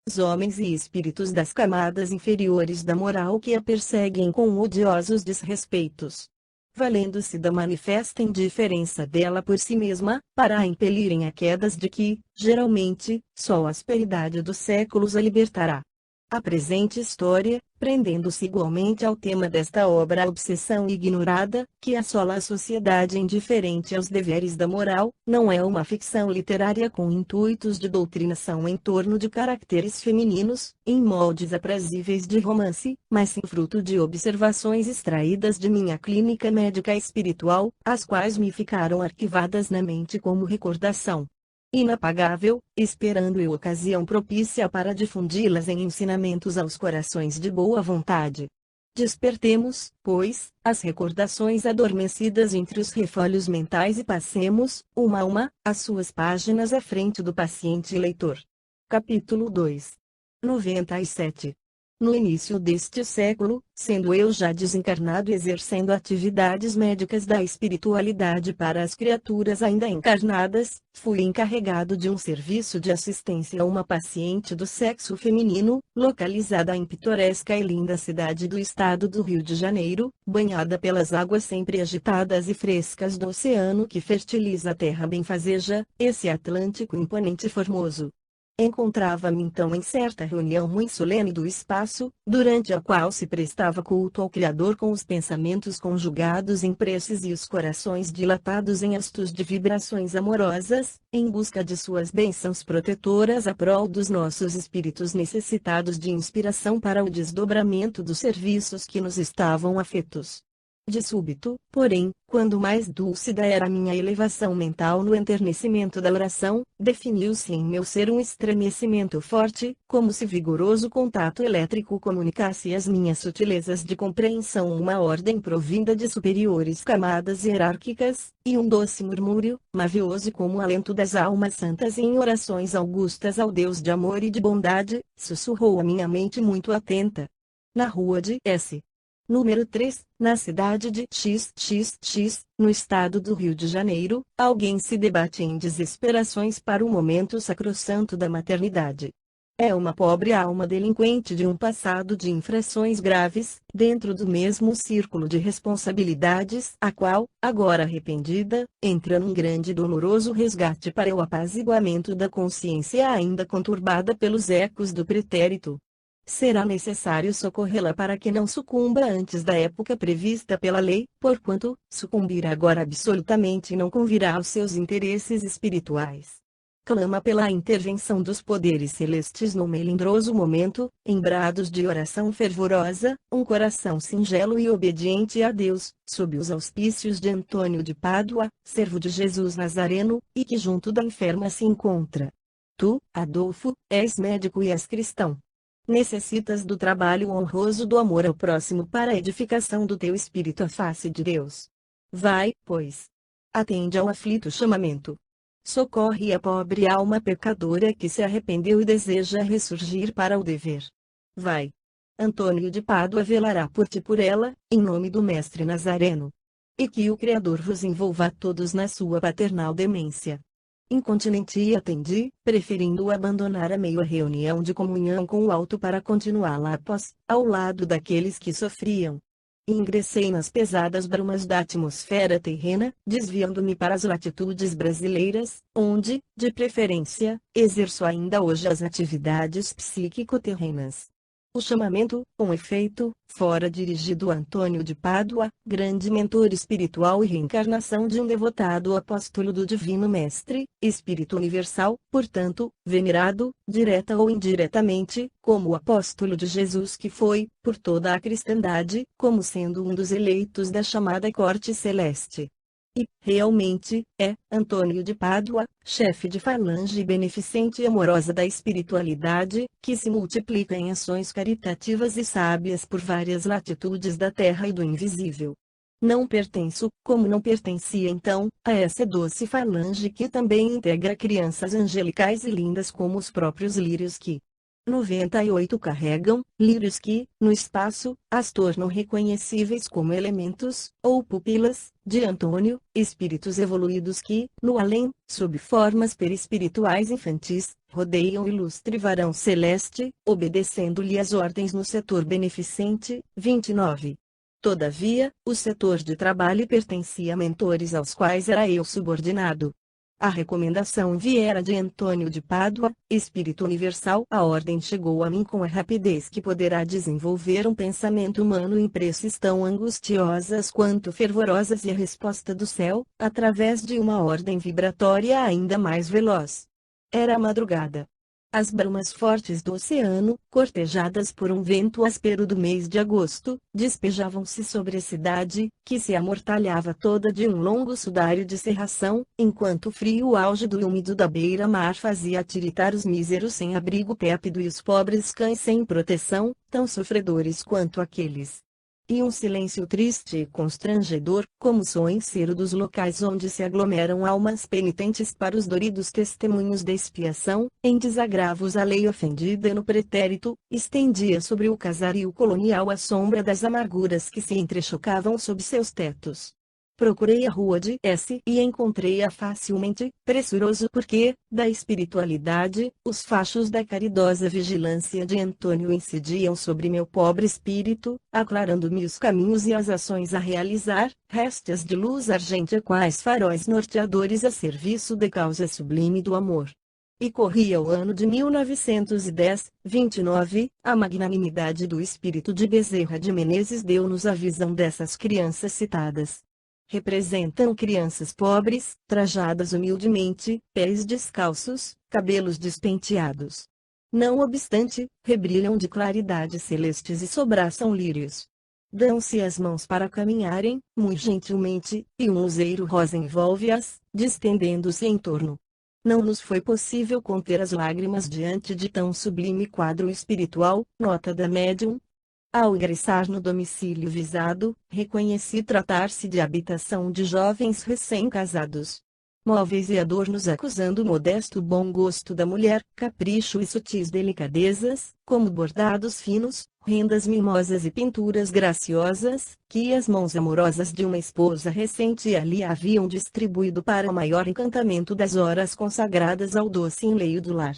os homens e espíritos das camadas inferiores da moral que a perseguem com odiosos desrespeitos, valendo-se da manifesta indiferença dela por si mesma, para a impelirem a quedas de que, geralmente, só a asperidade dos séculos a libertará. A presente história, prendendo-se igualmente ao tema desta obra a obsessão ignorada, que assola a sociedade indiferente aos deveres da moral, não é uma ficção literária com intuitos de doutrinação em torno de caracteres femininos, em moldes aprazíveis de romance, mas sim fruto de observações extraídas de minha clínica médica espiritual, as quais me ficaram arquivadas na mente como recordação inapagável, esperando eu ocasião propícia para difundi-las em ensinamentos aos corações de boa vontade. Despertemos, pois, as recordações adormecidas entre os refolhos mentais e passemos, uma a uma, as suas páginas à frente do paciente leitor. Capítulo 2. 97. No início deste século, sendo eu já desencarnado exercendo atividades médicas da espiritualidade para as criaturas ainda encarnadas, fui encarregado de um serviço de assistência a uma paciente do sexo feminino, localizada em pitoresca e linda cidade do estado do Rio de Janeiro, banhada pelas águas sempre agitadas e frescas do oceano que fertiliza a terra benfazeja, esse Atlântico imponente e formoso. Encontrava-me então em certa reunião muito solene do espaço, durante a qual se prestava culto ao Criador com os pensamentos conjugados em preces e os corações dilatados em hastos de vibrações amorosas, em busca de suas bênçãos protetoras a prol dos nossos espíritos necessitados de inspiração para o desdobramento dos serviços que nos estavam afetos. De súbito, porém, quando mais dúlcida era a minha elevação mental no enternecimento da oração, definiu-se em meu ser um estremecimento forte, como se vigoroso contato elétrico comunicasse às minhas sutilezas de compreensão uma ordem provinda de superiores camadas hierárquicas, e um doce murmúrio, mavioso como o alento das almas santas em orações augustas ao Deus de amor e de bondade, sussurrou a minha mente muito atenta. Na rua de S. Número 3, na cidade de XXX, no estado do Rio de Janeiro, alguém se debate em desesperações para o momento sacrossanto da maternidade. É uma pobre alma delinquente de um passado de infrações graves, dentro do mesmo círculo de responsabilidades, a qual, agora arrependida, entra num grande e doloroso resgate para o apaziguamento da consciência ainda conturbada pelos ecos do pretérito. Será necessário socorrê-la para que não sucumba antes da época prevista pela lei, porquanto, sucumbir agora absolutamente não convirá aos seus interesses espirituais. Clama pela intervenção dos poderes celestes no melindroso momento, em brados de oração fervorosa, um coração singelo e obediente a Deus, sob os auspícios de Antônio de Pádua, servo de Jesus Nazareno, e que junto da enferma se encontra. Tu, Adolfo, és médico e és cristão. Necessitas do trabalho honroso do amor ao próximo para a edificação do teu espírito à face de Deus. Vai, pois. Atende ao aflito chamamento. Socorre a pobre alma pecadora que se arrependeu e deseja ressurgir para o dever. Vai. Antônio de Pádua velará por ti e por ela, em nome do Mestre Nazareno. E que o Criador vos envolva a todos na sua paternal demência. Incontinenti atendi, preferindo abandonar a meio a reunião de comunhão com o alto para continuá-la após, ao lado daqueles que sofriam. Ingressei nas pesadas brumas da atmosfera terrena, desviando-me para as latitudes brasileiras, onde, de preferência, exerço ainda hoje as atividades psíquico-terrenas. O chamamento, com efeito, fora dirigido a Antônio de Pádua, grande mentor espiritual e reencarnação de um devotado apóstolo do Divino Mestre, Espírito Universal, portanto, venerado, direta ou indiretamente, como o apóstolo de Jesus que foi, por toda a cristandade, como sendo um dos eleitos da chamada corte celeste. E, realmente, é Antônio de Pádua, chefe de falange beneficente e amorosa da espiritualidade, que se multiplica em ações caritativas e sábias por várias latitudes da terra e do invisível. Não pertenço, como não pertencia então, a essa doce falange que também integra crianças angelicais e lindas como os próprios lírios que 98 carregam, lírios que, no espaço, as tornam reconhecíveis como elementos, ou pupilas, de Antônio, espíritos evoluídos que, no além, sob formas perispirituais infantis, rodeiam o ilustre varão celeste, obedecendo-lhe as ordens no setor beneficente. 29. Todavia, o setor de trabalho pertencia a mentores aos quais era eu subordinado. A recomendação viera de Antônio de Pádua, Espírito Universal. A ordem chegou a mim com a rapidez que poderá desenvolver um pensamento humano em preces tão angustiosas quanto fervorosas, e a resposta do céu, através de uma ordem vibratória ainda mais veloz. Era a madrugada. As brumas fortes do oceano, cortejadas por um vento áspero do mês de agosto, despejavam-se sobre a cidade, que se amortalhava toda de um longo sudário de cerração, enquanto o frio álgido e úmido da beira-mar fazia tiritar os míseros sem abrigo tépido e os pobres cães sem proteção, tão sofredores quanto aqueles. E um silêncio triste e constrangedor, como soa em cero dos locais onde se aglomeram almas penitentes para os doridos testemunhos da expiação, em desagravos à lei ofendida e no pretérito, estendia sobre o casario colonial a sombra das amarguras que se entrechocavam sob seus tetos. Procurei a rua de S e encontrei-a facilmente, pressuroso porque, da espiritualidade, os fachos da caridosa vigilância de Antônio incidiam sobre meu pobre espírito, aclarando-me os caminhos e as ações a realizar, réstias de luz argêntea quais faróis norteadores a serviço da causa sublime do amor. E corria o ano de 1910, 29, a magnanimidade do espírito de Bezerra de Menezes deu-nos a visão dessas crianças citadas. Representam crianças pobres, trajadas humildemente, pés descalços, cabelos despenteados. Não obstante, rebrilham de claridade celestes e sobraçam lírios. Dão-se as mãos para caminharem, muito gentilmente, e um luzeiro rosa envolve-as, distendendo-se em torno. Não nos foi possível conter as lágrimas diante de tão sublime quadro espiritual. Nota da médium. Ao ingressar no domicílio visado, reconheci tratar-se de habitação de jovens recém-casados. Móveis e adornos acusando o modesto bom gosto da mulher, capricho e sutis delicadezas, como bordados finos, rendas mimosas e pinturas graciosas, que as mãos amorosas de uma esposa recente ali haviam distribuído para o maior encantamento das horas consagradas ao doce enleio do lar.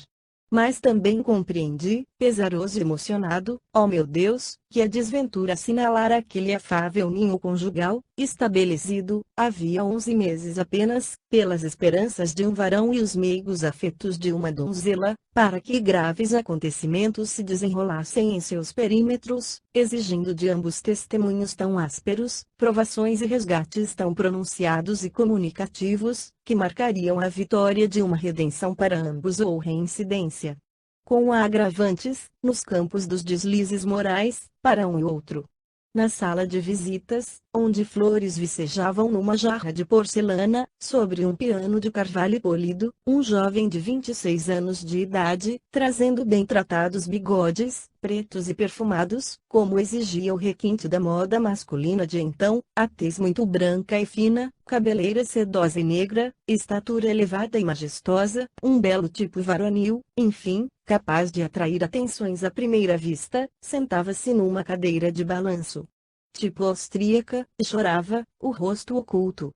Mas também compreendi, pesaroso e emocionado, ó meu Deus, que a desventura assinalara aquele afável ninho conjugal, estabelecido, havia 11 meses apenas, pelas esperanças de um varão e os meigos afetos de uma donzela, para que graves acontecimentos se desenrolassem em seus perímetros, exigindo de ambos testemunhos tão ásperos, provações e resgates tão pronunciados e comunicativos, que marcariam a vitória de uma redenção para ambos ou reincidência. Com agravantes, nos campos dos deslizes morais, para um e outro. Na sala de visitas, onde flores vicejavam numa jarra de porcelana, sobre um piano de carvalho polido, um jovem de 26 anos de idade, trazendo bem tratados bigodes, pretos e perfumados, como exigia o requinte da moda masculina de então, a tez muito branca e fina, cabeleira sedosa e negra, estatura elevada e majestosa, um belo tipo varonil, enfim, capaz de atrair atenções à primeira vista, sentava-se numa cadeira de balanço. Tipo austríaca, e chorava, o rosto oculto.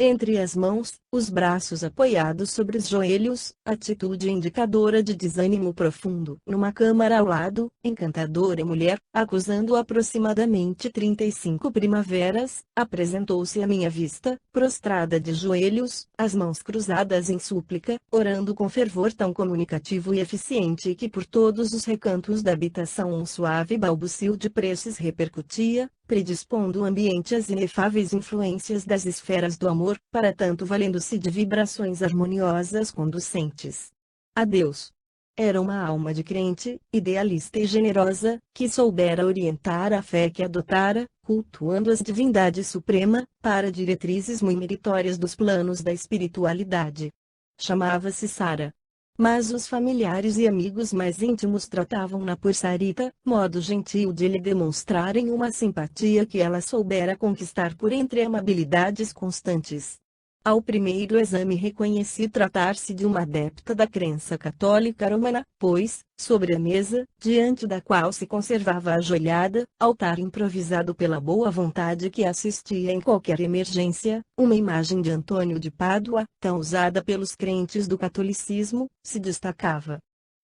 Entre as mãos, os braços apoiados sobre os joelhos, atitude indicadora de desânimo profundo. Numa câmara ao lado, encantadora mulher, acusando aproximadamente 35 primaveras, apresentou-se à minha vista, prostrada de joelhos, as mãos cruzadas em súplica, orando com fervor tão comunicativo e eficiente que por todos os recantos da habitação um suave balbucio de preces repercutia, predispondo o ambiente às inefáveis influências das esferas do amor, para tanto valendo-se de vibrações harmoniosas conducentes a Deus. Era uma alma de crente, idealista e generosa, que soubera orientar a fé que adotara, cultuando as divindades suprema, para diretrizes muito meritórias dos planos da espiritualidade. Chamava-se Sara. Mas os familiares e amigos mais íntimos tratavam-na por Sarita, modo gentil de lhe demonstrarem uma simpatia que ela soubera conquistar por entre amabilidades constantes. Ao primeiro exame reconheci tratar-se de uma adepta da crença católica romana, pois, sobre a mesa, diante da qual se conservava ajoelhada, altar improvisado pela boa vontade que assistia em qualquer emergência, uma imagem de Antônio de Pádua, tão usada pelos crentes do catolicismo, se destacava.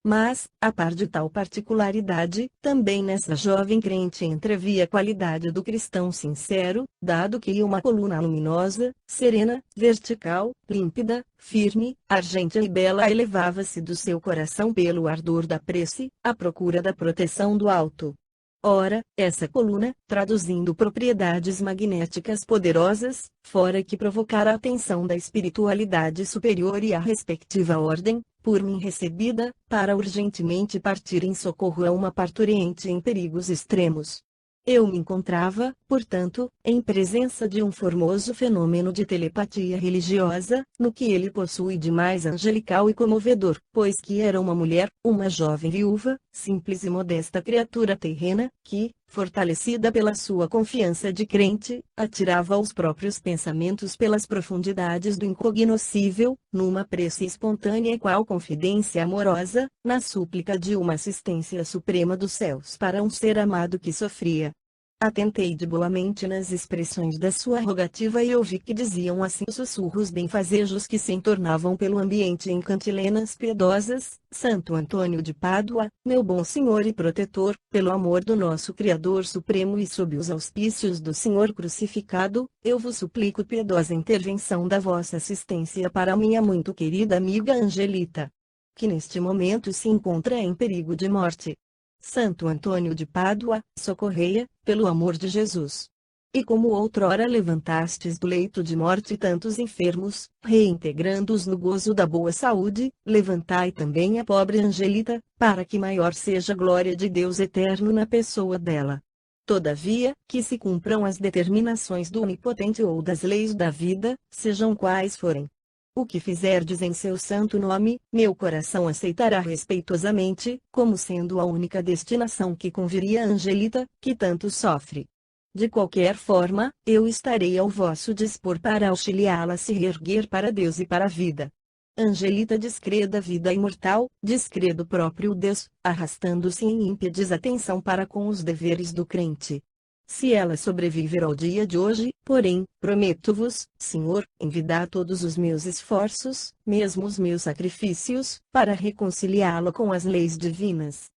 Mas, a par de tal particularidade, também nessa jovem crente entrevia a qualidade do cristão sincero, dado que uma coluna luminosa, serena, vertical, límpida, firme, argêntea e bela elevava-se do seu coração pelo ardor da prece, à procura da proteção do alto. Ora, essa coluna, traduzindo propriedades magnéticas poderosas, fora que provocara a atenção da espiritualidade superior e a respectiva ordem, por mim recebida, para urgentemente partir em socorro a uma parturiente em perigos extremos. Eu me encontrava, portanto, em presença de um formoso fenômeno de telepatia religiosa, no que ele possui de mais angelical e comovedor, pois que era uma mulher, uma jovem viúva, simples e modesta criatura terrena, que, fortalecida pela sua confiança de crente, atirava os próprios pensamentos pelas profundidades do incognoscível, numa prece espontânea qual confidência amorosa, na súplica de uma assistência suprema dos céus para um ser amado que sofria. Atentei de boa mente nas expressões da sua rogativa e ouvi que diziam assim sussurros benfazejos que se entornavam pelo ambiente em cantilenas piedosas: Santo Antônio de Pádua, meu bom Senhor e protetor, pelo amor do nosso Criador Supremo e sob os auspícios do Senhor crucificado, eu vos suplico piedosa intervenção da vossa assistência para a minha muito querida amiga Angelita, que neste momento se encontra em perigo de morte. Santo Antônio de Pádua, socorrei-a, pelo amor de Jesus. E como outrora levantastes do leito de morte tantos enfermos, reintegrando-os no gozo da boa saúde, levantai também a pobre Angelita, para que maior seja a glória de Deus eterno na pessoa dela. Todavia, que se cumpram as determinações do Onipotente ou das leis da vida, sejam quais forem. O que fizerdes em seu santo nome, meu coração aceitará respeitosamente, como sendo a única destinação que conviria a Angelita, que tanto sofre. De qualquer forma, eu estarei ao vosso dispor para auxiliá-la a se reerguer para Deus e para a vida. Angelita descreda a vida imortal, descreda o próprio Deus, arrastando-se em ímpia desatenção para com os deveres do crente. Se ela sobreviver ao dia de hoje, porém, prometo-vos, Senhor, envidar todos os meus esforços, mesmo os meus sacrifícios, para reconciliá-la com as leis divinas.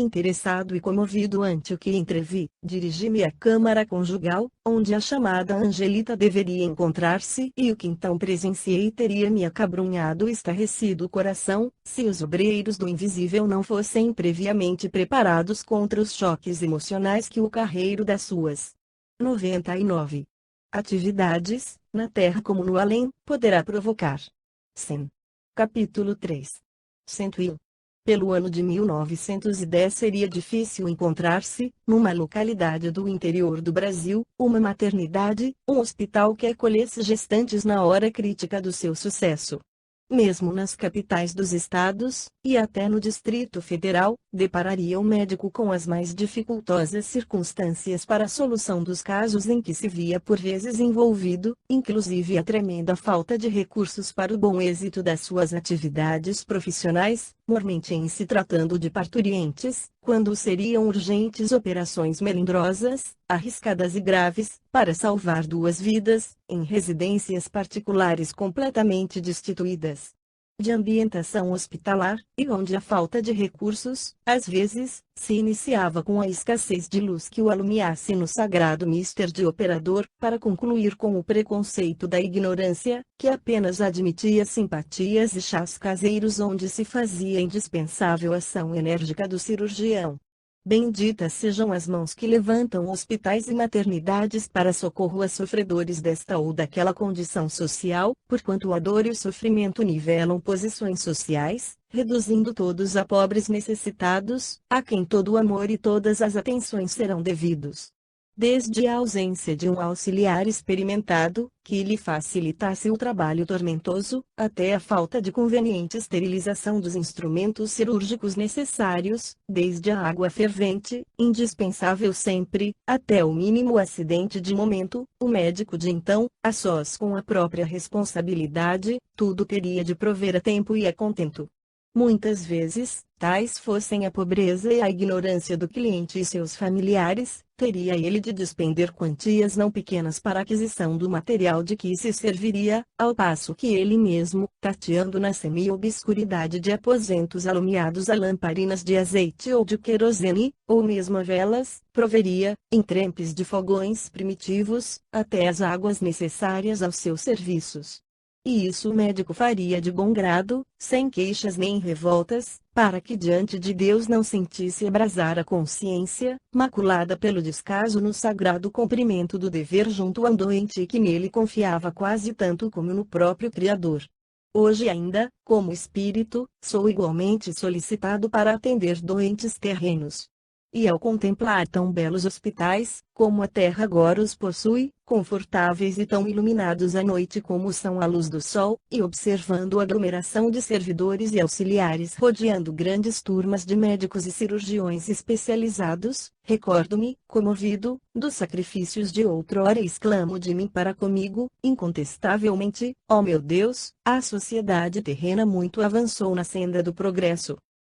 Interessado e comovido ante o que entrevi, dirigi-me à câmara conjugal, onde a chamada Angelita deveria encontrar-se e o que então presenciei teria me acabrunhado e estarrecido o coração, se os obreiros do invisível não fossem previamente preparados contra os choques emocionais que o carreiro das suas 99 atividades, na terra como no além, poderá provocar. Sim. Capítulo 3. 101. Pelo ano de 1910 seria difícil encontrar-se, numa localidade do interior do Brasil, uma maternidade, um hospital que acolhesse gestantes na hora crítica do seu sucesso. Mesmo nas capitais dos estados, e até no Distrito Federal, depararia o médico com as mais dificultosas circunstâncias para a solução dos casos em que se via por vezes envolvido, inclusive a tremenda falta de recursos para o bom êxito das suas atividades profissionais, mormente em se tratando de parturientes, quando seriam urgentes operações melindrosas, arriscadas e graves, para salvar duas vidas, em residências particulares completamente destituídas de ambientação hospitalar, e onde a falta de recursos, às vezes, se iniciava com a escassez de luz que o alumiasse no sagrado mister de operador, para concluir com o preconceito da ignorância, que apenas admitia simpatias e chás caseiros onde se fazia indispensável a ação enérgica do cirurgião. Benditas sejam as mãos que levantam hospitais e maternidades para socorro a sofredores desta ou daquela condição social, porquanto a dor e o sofrimento nivelam posições sociais, reduzindo todos a pobres necessitados, a quem todo o amor e todas as atenções serão devidos. Desde a ausência de um auxiliar experimentado, que lhe facilitasse o trabalho tormentoso, até a falta de conveniente esterilização dos instrumentos cirúrgicos necessários, desde a água fervente, indispensável sempre, até o mínimo acidente de momento, o médico de então, a sós com a própria responsabilidade, tudo teria de prover a tempo e a contento. Muitas vezes, tais fossem a pobreza e a ignorância do cliente e seus familiares, teria ele de despender quantias não pequenas para a aquisição do material de que se serviria, ao passo que ele mesmo, tateando na semi-obscuridade de aposentos alumiados a lamparinas de azeite ou de querosene, ou mesmo a velas, proveria, em trempes de fogões primitivos, até as águas necessárias aos seus serviços. E isso o médico faria de bom grado, sem queixas nem revoltas, para que diante de Deus não sentisse abrasar a consciência, maculada pelo descaso no sagrado cumprimento do dever junto a um doente que nele confiava quase tanto como no próprio Criador. Hoje ainda, como espírito, sou igualmente solicitado para atender doentes terrenos. E ao contemplar tão belos hospitais, como a terra agora os possui, confortáveis e tão iluminados à noite como são à luz do sol, e observando a aglomeração de servidores e auxiliares rodeando grandes turmas de médicos e cirurgiões especializados, recordo-me, comovido, dos sacrifícios de outrora e exclamo de mim para comigo, incontestavelmente, ó meu Deus, a sociedade terrena muito avançou na senda do progresso.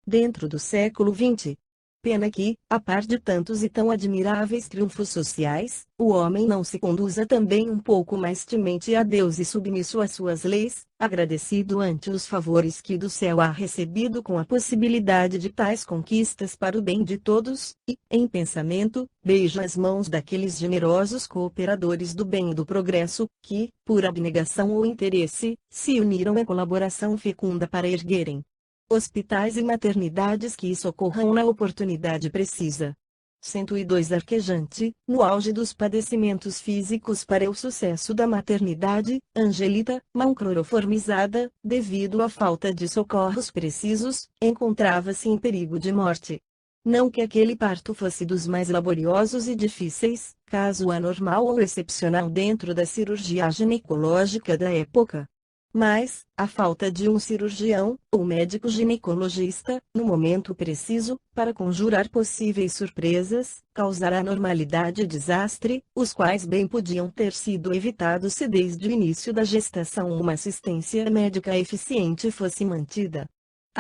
Dentro do século XX. Pena que, a par de tantos e tão admiráveis triunfos sociais, o homem não se conduza também um pouco mais temente a Deus e submisso às suas leis, agradecido ante os favores que do céu há recebido com a possibilidade de tais conquistas para o bem de todos, e, em pensamento, beija as mãos daqueles generosos cooperadores do bem e do progresso, que, por abnegação ou interesse, se uniram à colaboração fecunda para erguerem hospitais e maternidades que socorram na oportunidade precisa. 102 Arquejante, no auge dos padecimentos físicos para o sucesso da maternidade, Angelita, mão cloroformizada, devido à falta de socorros precisos, encontrava-se em perigo de morte. Não que aquele parto fosse dos mais laboriosos e difíceis, caso anormal ou excepcional dentro da cirurgia ginecológica da época. Mas, a falta de um cirurgião, ou médico ginecologista, no momento preciso, para conjurar possíveis surpresas, causar anormalidade e desastre, os quais bem podiam ter sido evitados se desde o início da gestação uma assistência médica eficiente fosse mantida.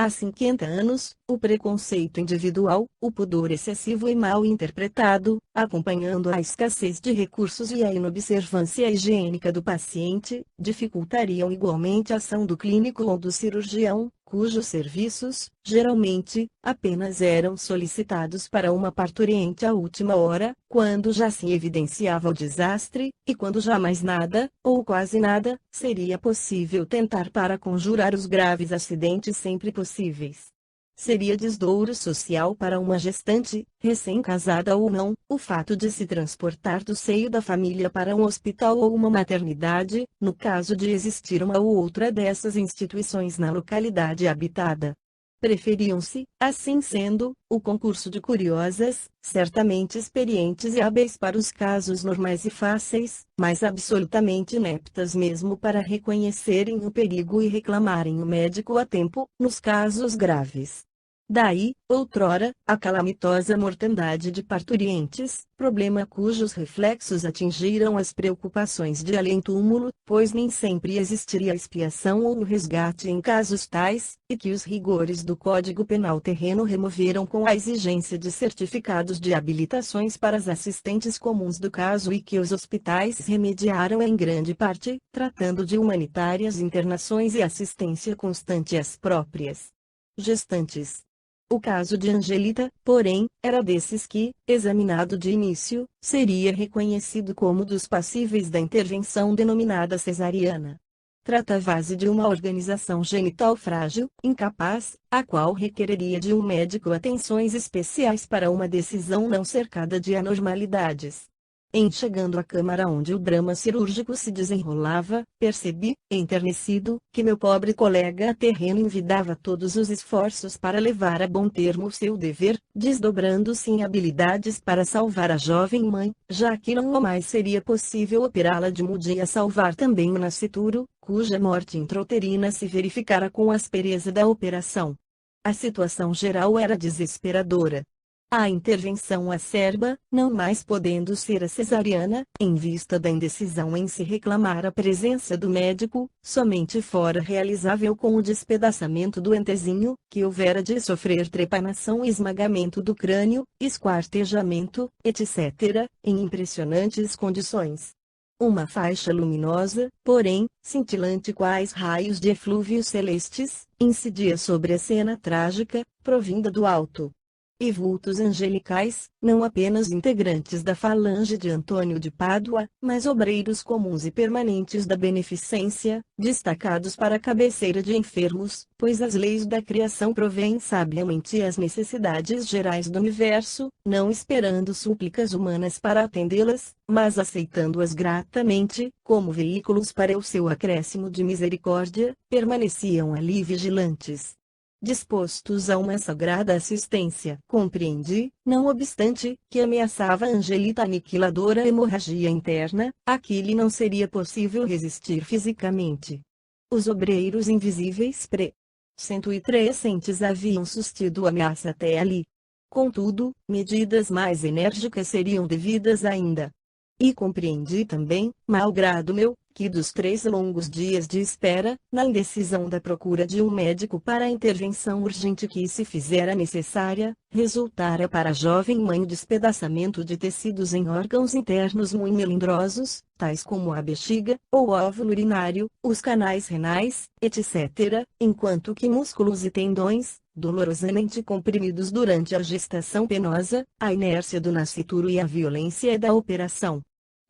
Há 50 anos, o preconceito individual, o pudor excessivo e mal interpretado, acompanhando a escassez de recursos e a inobservância higiênica do paciente, dificultariam igualmente a ação do clínico ou do cirurgião, cujos serviços, geralmente, apenas eram solicitados para uma parturiente à última hora, quando já se evidenciava o desastre, e quando já mais nada, ou quase nada, seria possível tentar para conjurar os graves acidentes sempre possíveis. Seria desdouro social para uma gestante, recém-casada ou não, o fato de se transportar do seio da família para um hospital ou uma maternidade, no caso de existir uma ou outra dessas instituições na localidade habitada. Preferiam-se, assim sendo, o concurso de curiosas, certamente experientes e hábeis para os casos normais e fáceis, mas absolutamente ineptas mesmo para reconhecerem o perigo e reclamarem o médico a tempo, nos casos graves. Daí, outrora, a calamitosa mortandade de parturientes, problema cujos reflexos atingiram as preocupações de além-túmulo, pois nem sempre existiria expiação ou resgate em casos tais, e que os rigores do Código Penal terreno removeram com a exigência de certificados de habilitações para as assistentes comuns do caso e que os hospitais remediaram em grande parte, tratando de humanitárias internações e assistência constante às próprias gestantes. O caso de Angelita, porém, era desses que, examinado de início, seria reconhecido como dos passíveis da intervenção denominada cesariana. Tratava-se de uma organização genital frágil, incapaz, a qual requereria de um médico atenções especiais para uma decisão não cercada de anormalidades. Em chegando à câmara onde o drama cirúrgico se desenrolava, percebi, enternecido, que meu pobre colega terreno envidava todos os esforços para levar a bom termo seu dever, desdobrando-se em habilidades para salvar a jovem mãe, já que não mais seria possível operá-la de mude e a salvar também o nascituro, cuja morte intrauterina se verificara com a aspereza da operação. A situação geral era desesperadora. A intervenção acerba, não mais podendo ser a cesariana, em vista da indecisão em se reclamar a presença do médico, somente fora realizável com o despedaçamento do antezinho, que houvera de sofrer trepanação e esmagamento do crânio, esquartejamento, etc., em impressionantes condições. Uma faixa luminosa, porém, cintilante quais raios de eflúvios celestes, incidia sobre a cena trágica, provinda do alto. E vultos angelicais, não apenas integrantes da falange de Antônio de Pádua, mas obreiros comuns e permanentes da beneficência, destacados para a cabeceira de enfermos, pois as leis da criação provêm sabiamente às necessidades gerais do universo, não esperando súplicas humanas para atendê-las, mas aceitando-as gratamente, como veículos para o seu acréscimo de misericórdia, permaneciam ali vigilantes, dispostos a uma sagrada assistência. Compreendi, não obstante, que ameaçava a Angelita aniquiladora hemorragia interna, a que lhe não seria possível resistir fisicamente. Os obreiros invisíveis presentes haviam sustido a ameaça até ali. Contudo, medidas mais enérgicas seriam devidas ainda. E compreendi também, malgrado meu, que dos 3 longos dias de espera, na indecisão da procura de um médico para a intervenção urgente que se fizera necessária, resultara para a jovem mãe o despedaçamento de tecidos em órgãos internos muito melindrosos, tais como a bexiga, ou óvulo urinário, os canais renais, etc., enquanto que músculos e tendões, dolorosamente comprimidos durante a gestação penosa, a inércia do nascituro e a violência da operação,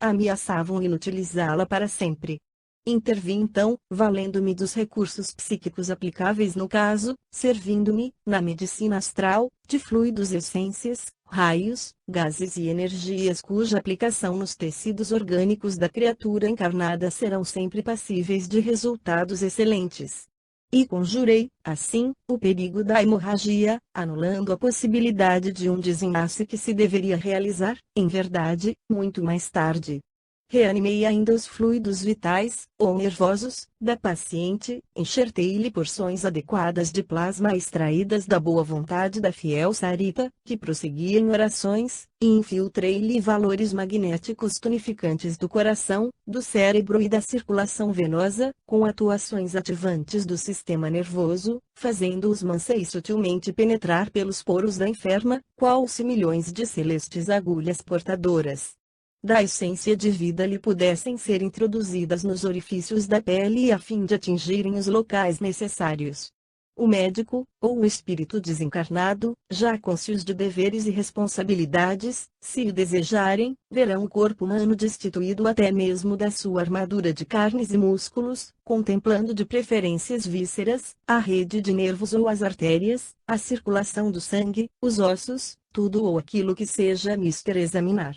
ameaçavam inutilizá-la para sempre. Intervi então, valendo-me dos recursos psíquicos aplicáveis no caso, servindo-me, na medicina astral, de fluidos, essências, raios, gases e energias cuja aplicação nos tecidos orgânicos da criatura encarnada serão sempre passíveis de resultados excelentes. E conjurei, assim, o perigo da hemorragia, anulando a possibilidade de um desenlace que se deveria realizar, em verdade, muito mais tarde. Reanimei ainda os fluidos vitais, ou nervosos, da paciente, enxertei-lhe porções adequadas de plasma extraídas da boa vontade da fiel Sarita, que prosseguia em orações, e infiltrei-lhe valores magnéticos tonificantes do coração, do cérebro e da circulação venosa, com atuações ativantes do sistema nervoso, fazendo-os mansa e sutilmente penetrar pelos poros da enferma, qual se milhões de celestes agulhas portadoras da essência de vida lhe pudessem ser introduzidas nos orifícios da pele a fim de atingirem os locais necessários. O médico, ou o espírito desencarnado, já cônscios de deveres e responsabilidades, se o desejarem, verão o corpo humano destituído até mesmo da sua armadura de carnes e músculos, contemplando de preferência as vísceras, a rede de nervos ou as artérias, a circulação do sangue, os ossos, tudo ou aquilo que seja mister examinar.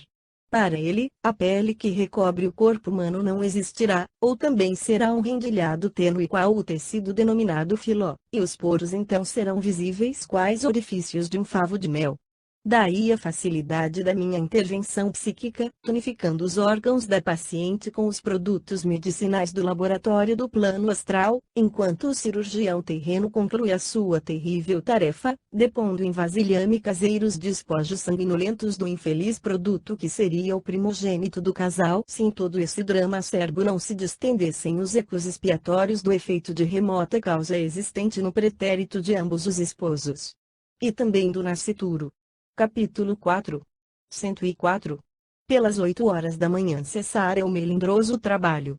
Para ele, a pele que recobre o corpo humano não existirá, ou também será um rendilhado tênue qual o tecido denominado filó, e os poros então serão visíveis quais orifícios de um favo de mel. Daí a facilidade da minha intervenção psíquica, tonificando os órgãos da paciente com os produtos medicinais do laboratório do plano astral, enquanto o cirurgião terreno conclui a sua terrível tarefa, depondo em vasilhame caseiros despojos sanguinolentos do infeliz produto que seria o primogênito do casal. Se em todo esse drama acerbo não se distendessem os ecos expiatórios do efeito de remota causa existente no pretérito de ambos os esposos. E também do nascituro. Capítulo 4. 104. Pelas 8 horas da manhã cessara o melindroso trabalho.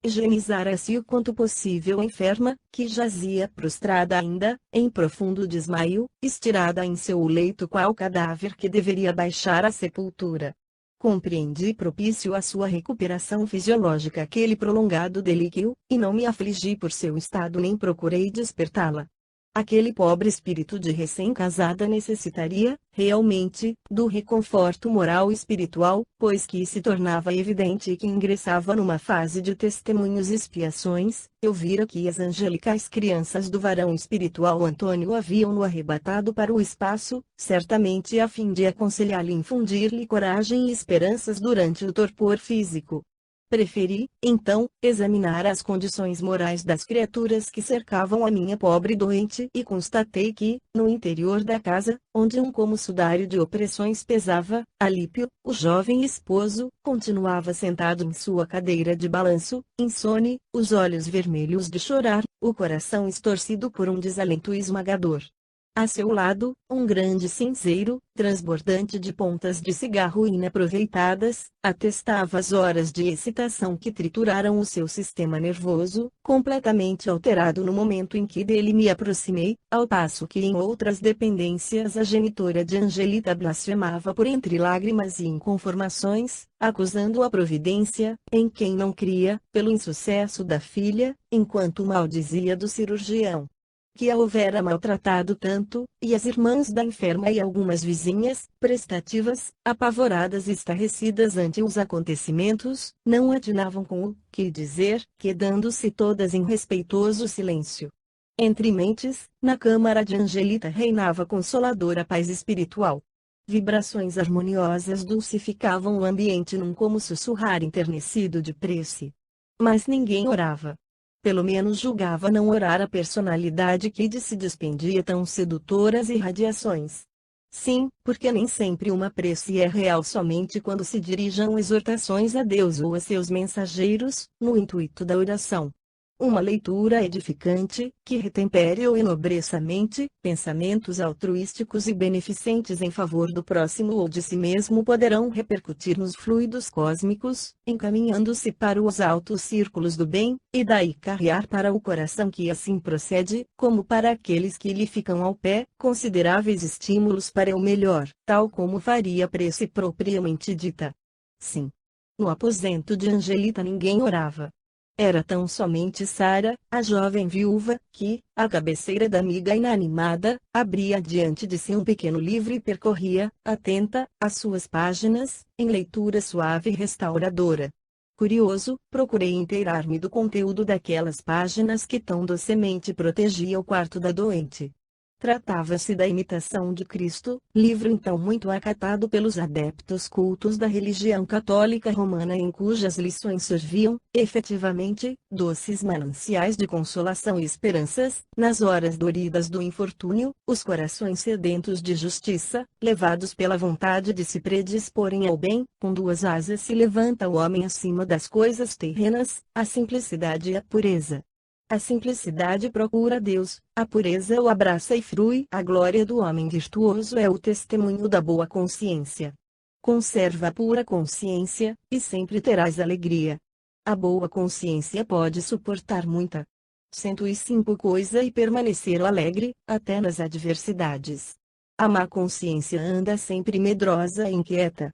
Higienizara-se o quanto possível a enferma, que jazia prostrada ainda, em profundo desmaio, estirada em seu leito qual cadáver que deveria baixar à sepultura. Compreendi propício à sua recuperação fisiológica aquele prolongado delíquio, e não me afligi por seu estado nem procurei despertá-la. Aquele pobre espírito de recém-casada necessitaria, realmente, do reconforto moral e espiritual, pois que se tornava evidente que ingressava numa fase de testemunhos e expiações. Eu vira que as angelicais crianças do varão espiritual Antônio haviam-no arrebatado para o espaço, certamente a fim de aconselhar-lhe e infundir-lhe coragem e esperanças durante o torpor físico. Preferi, então, examinar as condições morais das criaturas que cercavam a minha pobre doente e constatei que, no interior da casa, onde um como sudário de opressões pesava, Alípio, o jovem esposo, continuava sentado em sua cadeira de balanço, insone, os olhos vermelhos de chorar, o coração estorcido por um desalento esmagador. A seu lado, um grande cinzeiro, transbordante de pontas de cigarro inaproveitadas, atestava as horas de excitação que trituraram o seu sistema nervoso, completamente alterado no momento em que dele me aproximei, ao passo que em outras dependências a genitora de Angelita blasfemava por entre lágrimas e inconformações, acusando a providência, em quem não cria, pelo insucesso da filha, enquanto maldizia do cirurgião que a houvera maltratado tanto, e as irmãs da enferma e algumas vizinhas, prestativas, apavoradas e estarrecidas ante os acontecimentos, não atinavam com o que dizer, quedando-se todas em respeitoso silêncio. Entre mentes, na câmara de Angelita reinava consoladora paz espiritual. Vibrações harmoniosas dulcificavam o ambiente num como sussurrar enternecido de prece. Mas ninguém orava. Pelo menos julgava não orar a personalidade que de se despendia tão sedutoras irradiações. Sim, porque nem sempre uma prece é real somente quando se dirijam exortações a Deus ou a seus mensageiros, no intuito da oração. Uma leitura edificante, que retempere ou enobreça a mente, pensamentos altruísticos e beneficentes em favor do próximo ou de si mesmo poderão repercutir nos fluidos cósmicos, encaminhando-se para os altos círculos do bem, e daí carrear para o coração que assim procede, como para aqueles que lhe ficam ao pé, consideráveis estímulos para o melhor, tal como faria a prece propriamente dita. Sim. No aposento de Angelita ninguém orava. Era tão somente Sara, a jovem viúva, que, à cabeceira da amiga inanimada, abria diante de si um pequeno livro e percorria, atenta, as suas páginas, em leitura suave e restauradora. Curioso, procurei inteirar-me do conteúdo daquelas páginas que tão docemente protegia o quarto da doente. Tratava-se da Imitação de Cristo, livro então muito acatado pelos adeptos cultos da religião católica romana em cujas lições serviam, efetivamente, doces mananciais de consolação e esperanças, nas horas doridas do infortúnio, os corações sedentos de justiça, levados pela vontade de se predisporem ao bem, com duas asas se levanta o homem acima das coisas terrenas, a simplicidade e a pureza. A simplicidade procura Deus, a pureza o abraça e frui. A glória do homem virtuoso é o testemunho da boa consciência. Conserva a pura consciência, e sempre terás alegria. A boa consciência pode suportar muita. 105 coisa e permanecer alegre, até nas adversidades. A má consciência anda sempre medrosa e inquieta.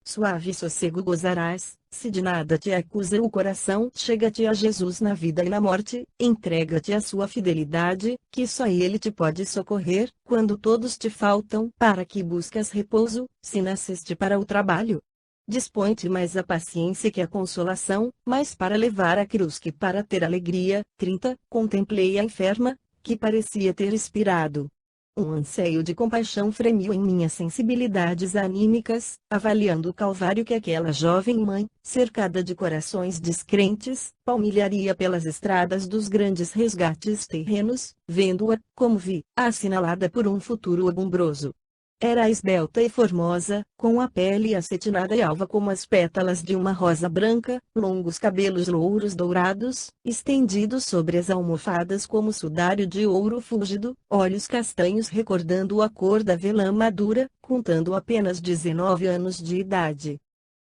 Suave sossego gozarás, se de nada te acusa o coração. Chega-te a Jesus na vida e na morte, entrega-te à sua fidelidade, que só Ele te pode socorrer, quando todos te faltam. Para que buscas repouso, se nasceste para o trabalho? Dispõe-te mais a paciência que a consolação, mais para levar a cruz que para ter alegria. 30. Contemplei a enferma, que parecia ter expirado. Um anseio de compaixão fremiu em minhas sensibilidades anímicas, avaliando o calvário que aquela jovem mãe, cercada de corações descrentes, palmilharia pelas estradas dos grandes resgates terrenos, vendo-a, como vi, assinalada por um futuro abumbroso. Era esbelta e formosa, com a pele acetinada e alva como as pétalas de uma rosa branca, longos cabelos louros dourados, estendidos sobre as almofadas como sudário de ouro fúlgido, olhos castanhos recordando a cor da velã madura, contando apenas 19 anos de idade.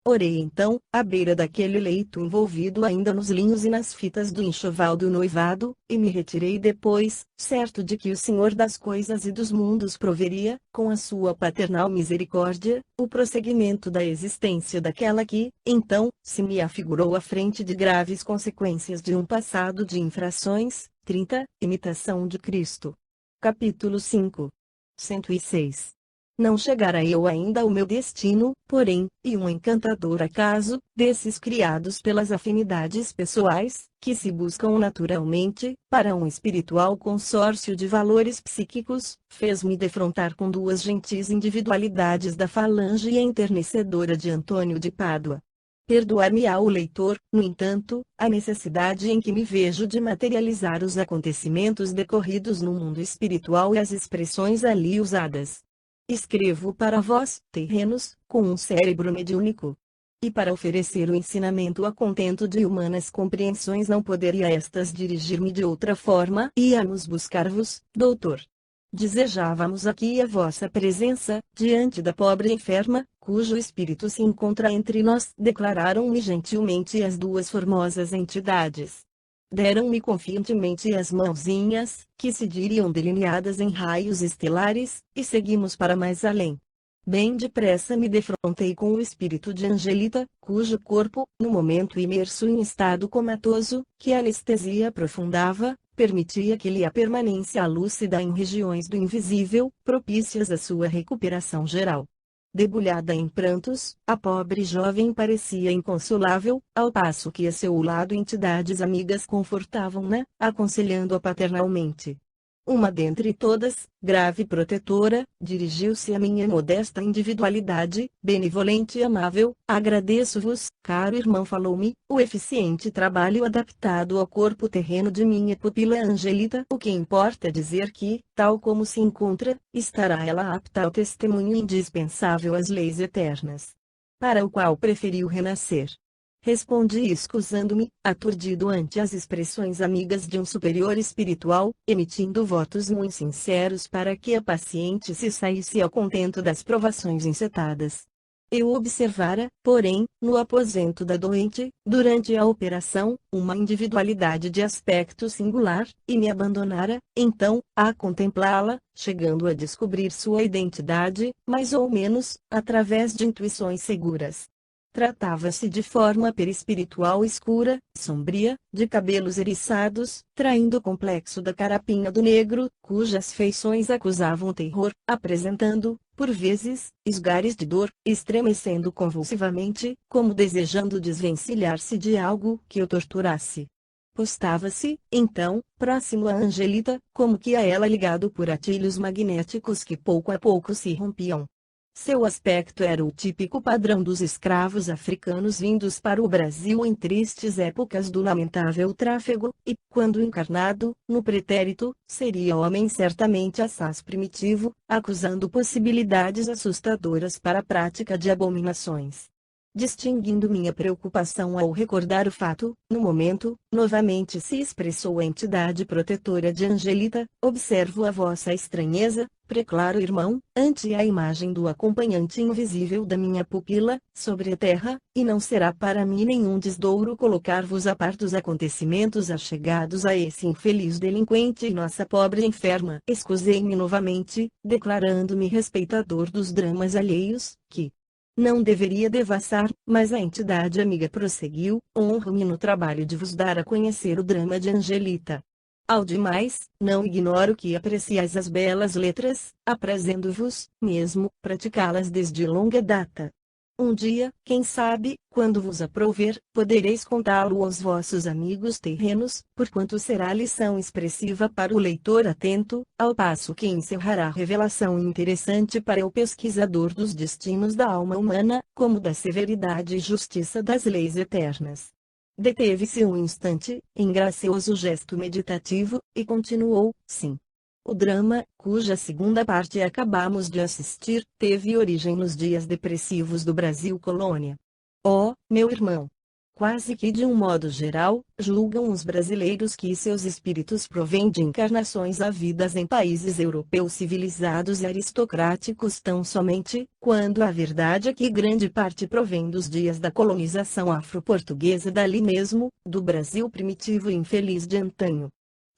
Orei então, à beira daquele leito envolvido ainda nos linhos e nas fitas do enxoval do noivado, e me retirei depois, certo de que o Senhor das coisas e dos mundos proveria, com a sua paternal misericórdia, o prosseguimento da existência daquela que, então, se me afigurou à frente de graves consequências de um passado de infrações. 30. Imitação de Cristo. Capítulo 5. 106. Não chegara eu ainda ao meu destino, porém, e um encantador acaso, desses criados pelas afinidades pessoais, que se buscam naturalmente, para um espiritual consórcio de valores psíquicos, fez-me defrontar com duas gentis individualidades da falange enternecedora de Antônio de Pádua. Perdoar-me-á o leitor, no entanto, a necessidade em que me vejo de materializar os acontecimentos decorridos no mundo espiritual e as expressões ali usadas. Escrevo para vós, terrenos, com um cérebro mediúnico. E para oferecer o ensinamento a contento de humanas compreensões não poderia estas dirigir-me de outra forma, íamos buscar-vos, doutor. Desejávamos aqui a vossa presença, diante da pobre enferma, cujo espírito se encontra entre nós, declararam-me gentilmente as duas formosas entidades. Deram-me confiantemente as mãozinhas, que se diriam delineadas em raios estelares, e seguimos para mais além. Bem depressa me defrontei com o espírito de Angelita, cujo corpo, no momento imerso em estado comatoso, que a anestesia aprofundava, permitia que lhe a permanência lúcida em regiões do invisível, propícias à sua recuperação geral. Debulhada em prantos, a pobre jovem parecia inconsolável, ao passo que a seu lado entidades amigas confortavam-na, aconselhando-a paternalmente. Uma dentre todas, grave e protetora, dirigiu-se à minha modesta individualidade, benevolente e amável: agradeço-vos, caro irmão, falou-me, o eficiente trabalho adaptado ao corpo terreno de minha pupila Angelita. O que importa é dizer que, tal como se encontra, estará ela apta ao testemunho indispensável às leis eternas, para o qual preferiu renascer. Respondi escusando-me, aturdido ante as expressões amigas de um superior espiritual, emitindo votos muito sinceros para que a paciente se saísse ao contento das provações encetadas. Eu observara, porém, no aposento da doente, durante a operação, uma individualidade de aspecto singular, e me abandonara, então, a contemplá-la, chegando a descobrir sua identidade, mais ou menos, através de intuições seguras. Tratava-se de forma perispiritual escura, sombria, de cabelos eriçados, traindo o complexo da carapinha do negro, cujas feições acusavam terror, apresentando, por vezes, esgares de dor, estremecendo convulsivamente, como desejando desvencilhar-se de algo que o torturasse. Postava-se, então, próximo a Angelita, como que a ela ligado por atilhos magnéticos que pouco a pouco se rompiam. Seu aspecto era o típico padrão dos escravos africanos vindos para o Brasil em tristes épocas do lamentável tráfego, e, quando encarnado, no pretérito, seria homem certamente assaz primitivo, acusando possibilidades assustadoras para a prática de abominações. Distinguindo minha preocupação ao recordar o fato, no momento, novamente se expressou a entidade protetora de Angelita: observo a vossa estranheza, preclaro irmão, ante a imagem do acompanhante invisível da minha pupila, sobre a terra, e não será para mim nenhum desdouro colocar-vos a par dos acontecimentos achegados a esse infeliz delinquente e nossa pobre enferma. Excusei-me novamente, declarando-me respeitador dos dramas alheios, que não deveria devassar, mas a entidade amiga prosseguiu: honro-me no trabalho de vos dar a conhecer o drama de Angelita. Ao demais, não ignoro que apreciais as belas letras, aprazendo-vos, mesmo, praticá-las desde longa data. Um dia, quem sabe, quando vos aprouver, podereis contá-lo aos vossos amigos terrenos, porquanto será lição expressiva para o leitor atento, ao passo que encerrará revelação interessante para o pesquisador dos destinos da alma humana, como da severidade e justiça das leis eternas. Deteve-se um instante, em gracioso gesto meditativo, e continuou: sim. O drama, cuja segunda parte acabamos de assistir, teve origem nos dias depressivos do Brasil colônia. Oh, meu irmão! Quase que de um modo geral, julgam os brasileiros que seus espíritos provêm de encarnações havidas em países europeus civilizados e aristocráticos tão somente, quando a verdade é que grande parte provém dos dias da colonização afro-portuguesa dali mesmo, do Brasil primitivo e infeliz de antanho.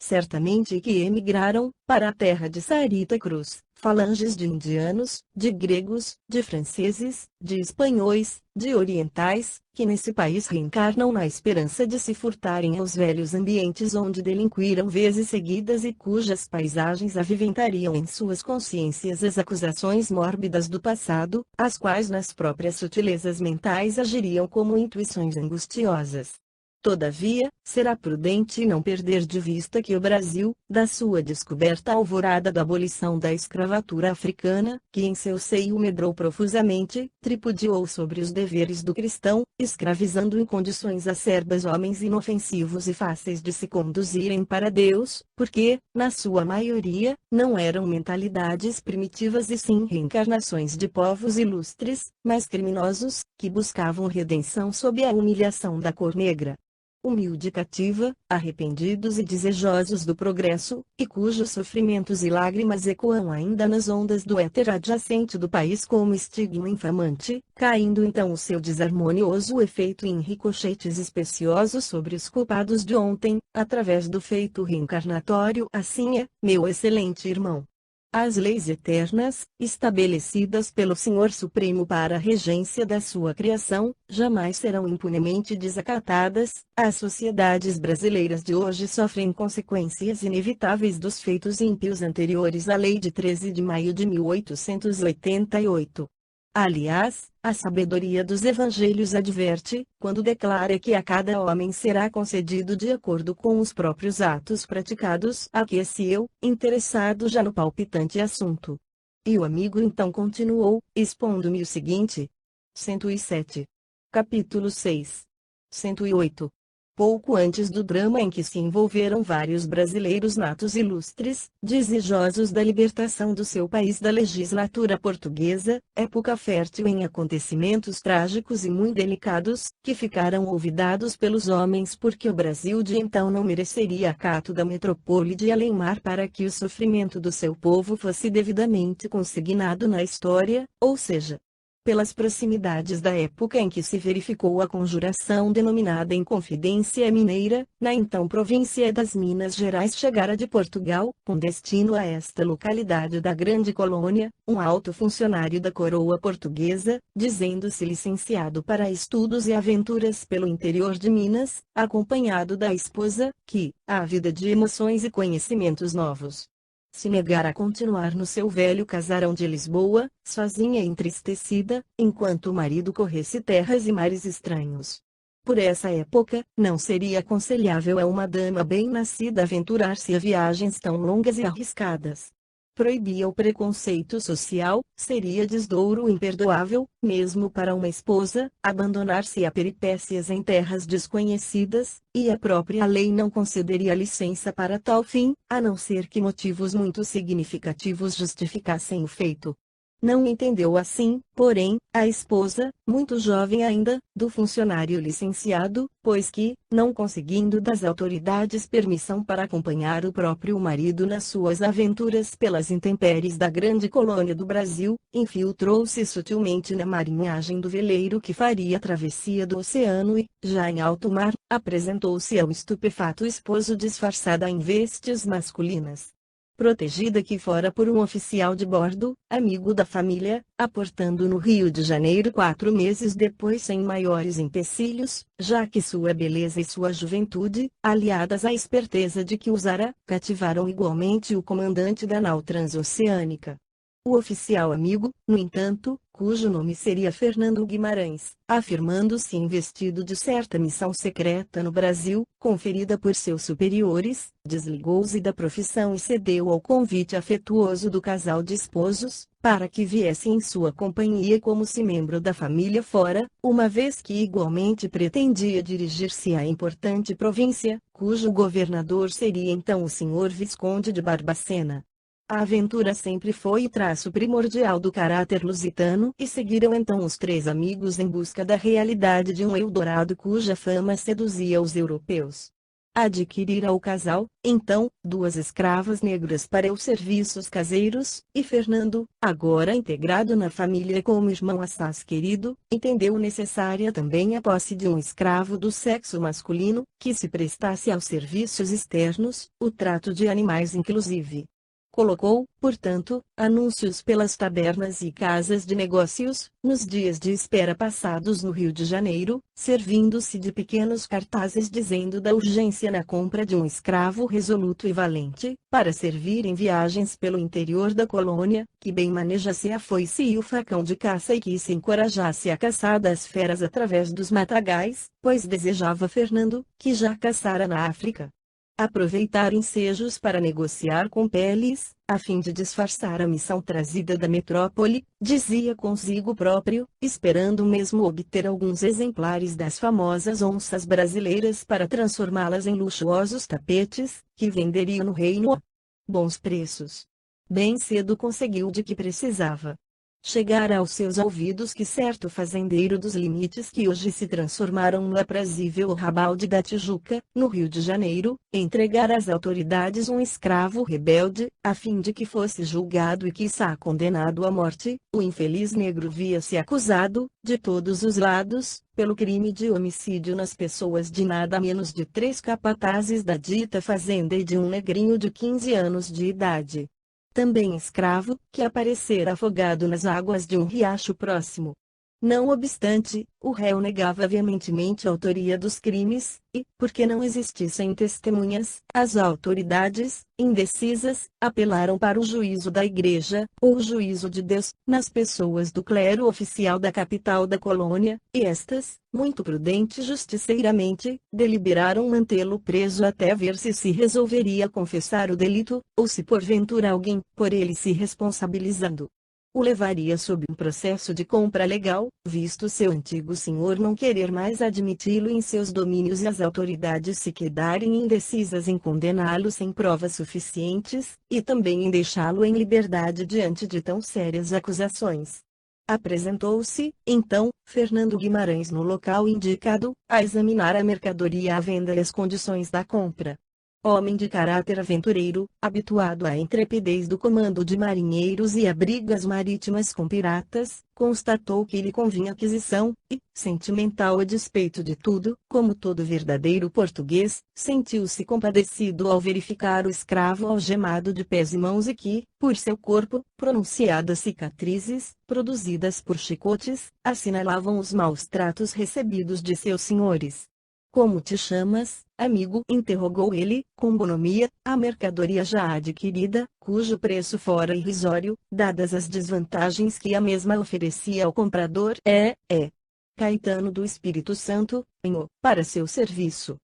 Certamente que emigraram, para a terra de Sarita Cruz, falanges de indianos, de gregos, de franceses, de espanhóis, de orientais, que nesse país reencarnam na esperança de se furtarem aos velhos ambientes onde delinquiram vezes seguidas e cujas paisagens aviventariam em suas consciências as acusações mórbidas do passado, as quais nas próprias sutilezas mentais agiriam como intuições angustiosas. Todavia, será prudente não perder de vista que o Brasil, da sua descoberta alvorada da abolição da escravatura africana, que em seu seio medrou profusamente, tripudiou sobre os deveres do cristão, escravizando em condições acerbas homens inofensivos e fáceis de se conduzirem para Deus, porque, na sua maioria, não eram mentalidades primitivas e sim reencarnações de povos ilustres, mas criminosos, que buscavam redenção sob a humilhação da cor negra. Humilde e cativa, arrependidos e desejosos do progresso, e cujos sofrimentos e lágrimas ecoam ainda nas ondas do éter adjacente do país como estigma infamante, caindo então o seu desarmonioso efeito em ricochetes especiosos sobre os culpados de ontem, através do feito reencarnatório. Assim é, meu excelente irmão. As leis eternas, estabelecidas pelo Senhor Supremo para a regência da sua criação, jamais serão impunemente desacatadas. As sociedades brasileiras de hoje sofrem consequências inevitáveis dos feitos ímpios anteriores à Lei de 13 de maio de 1888. Aliás, a sabedoria dos evangelhos adverte, quando declara que a cada homem será concedido de acordo com os próprios atos praticados. Aquece eu, interessado já no palpitante assunto. E o amigo então continuou, expondo-me o seguinte. 107. Capítulo 6. 108. Pouco antes do drama em que se envolveram vários brasileiros natos ilustres, desejosos da libertação do seu país da legislatura portuguesa, época fértil em acontecimentos trágicos e muito delicados, que ficaram olvidados pelos homens porque o Brasil de então não mereceria acato da metrópole de além-mar para que o sofrimento do seu povo fosse devidamente consignado na história, ou seja, pelas proximidades da época em que se verificou a conjuração denominada Inconfidência Mineira, na então província das Minas Gerais chegara de Portugal, com destino a esta localidade da grande colônia, um alto funcionário da coroa portuguesa, dizendo-se licenciado para estudos e aventuras pelo interior de Minas, acompanhado da esposa, que, ávida de emoções e conhecimentos novos, se negara a continuar no seu velho casarão de Lisboa, sozinha e entristecida, enquanto o marido corresse terras e mares estranhos. Por essa época, não seria aconselhável a uma dama bem-nascida aventurar-se a viagens tão longas e arriscadas. Proibia o preconceito social, seria desdouro imperdoável, mesmo para uma esposa, abandonar-se a peripécias em terras desconhecidas, e a própria lei não concederia licença para tal fim, a não ser que motivos muito significativos justificassem o feito. Não entendeu assim, porém, a esposa, muito jovem ainda, do funcionário licenciado, pois que, não conseguindo das autoridades permissão para acompanhar o próprio marido nas suas aventuras pelas intempéries da grande colônia do Brasil, infiltrou-se sutilmente na marinhagem do veleiro que faria a travessia do oceano e, já em alto mar, apresentou-se ao estupefato esposo disfarçada em vestes masculinas. Protegida que fora por um oficial de bordo, amigo da família, aportando no Rio de Janeiro 4 meses depois sem maiores empecilhos, já que sua beleza e sua juventude, aliadas à esperteza de que usara, cativaram igualmente o comandante da nau transoceânica. O oficial amigo, no entanto, cujo nome seria Fernando Guimarães, afirmando-se investido de certa missão secreta no Brasil, conferida por seus superiores, desligou-se da profissão e cedeu ao convite afetuoso do casal de esposos, para que viesse em sua companhia como se membro da família fora, uma vez que igualmente pretendia dirigir-se à importante província, cujo governador seria então o senhor Visconde de Barbacena. A aventura sempre foi o traço primordial do caráter lusitano e seguiram então os três amigos em busca da realidade de um Eldorado cuja fama seduzia os europeus. Adquirira o casal, então, 2 escravas negras para os serviços caseiros, e Fernando, agora integrado na família como irmão assaz querido, entendeu necessária também a posse de um escravo do sexo masculino, que se prestasse aos serviços externos, o trato de animais inclusive. Colocou, portanto, anúncios pelas tabernas e casas de negócios, nos dias de espera passados no Rio de Janeiro, servindo-se de pequenos cartazes dizendo da urgência na compra de um escravo resoluto e valente, para servir em viagens pelo interior da colônia, que bem manejasse a foice e o facão de caça e que se encorajasse a caçar das feras através dos matagais, pois desejava Fernando, que já caçara na África, aproveitar ensejos para negociar com peles, a fim de disfarçar a missão trazida da metrópole, dizia consigo próprio, esperando mesmo obter alguns exemplares das famosas onças brasileiras para transformá-las em luxuosos tapetes, que venderia no reino a bons preços. Bem cedo conseguiu de que precisava. Chegara aos seus ouvidos que certo fazendeiro dos limites que hoje se transformaram no aprazível Rabalde da Tijuca, no Rio de Janeiro, entregara às autoridades um escravo rebelde, a fim de que fosse julgado e quiçá condenado à morte. O infeliz negro via-se acusado, de todos os lados, pelo crime de homicídio nas pessoas de nada menos de 3 capatazes da dita fazenda e de um negrinho de 15 anos de idade, também escravo, que aparecera afogado nas águas de um riacho próximo. Não obstante, o réu negava veementemente a autoria dos crimes, e, porque não existissem testemunhas, as autoridades, indecisas, apelaram para o juízo da Igreja, ou o juízo de Deus, nas pessoas do clero oficial da capital da colônia, e estas, muito prudente e justiceiramente, deliberaram mantê-lo preso até ver se resolveria confessar o delito, ou se porventura alguém, por ele se responsabilizando, o levaria sob um processo de compra legal, visto seu antigo senhor não querer mais admiti-lo em seus domínios e as autoridades se quedarem indecisas em condená-lo sem provas suficientes, e também em deixá-lo em liberdade diante de tão sérias acusações. Apresentou-se, então, Fernando Guimarães no local indicado, a examinar a mercadoria à venda e as condições da compra. Homem de caráter aventureiro, habituado à intrepidez do comando de marinheiros e a brigas marítimas com piratas, constatou que lhe convinha aquisição, e, sentimental a despeito de tudo, como todo verdadeiro português, sentiu-se compadecido ao verificar o escravo algemado de pés e mãos e que, por seu corpo, pronunciadas cicatrizes, produzidas por chicotes, assinalavam os maus tratos recebidos de seus senhores. Como te chamas, amigo? Interrogou ele, com bonomia, a mercadoria já adquirida, cujo preço fora irrisório, dadas as desvantagens que a mesma oferecia ao comprador. Caetano do Espírito Santo, para seu serviço.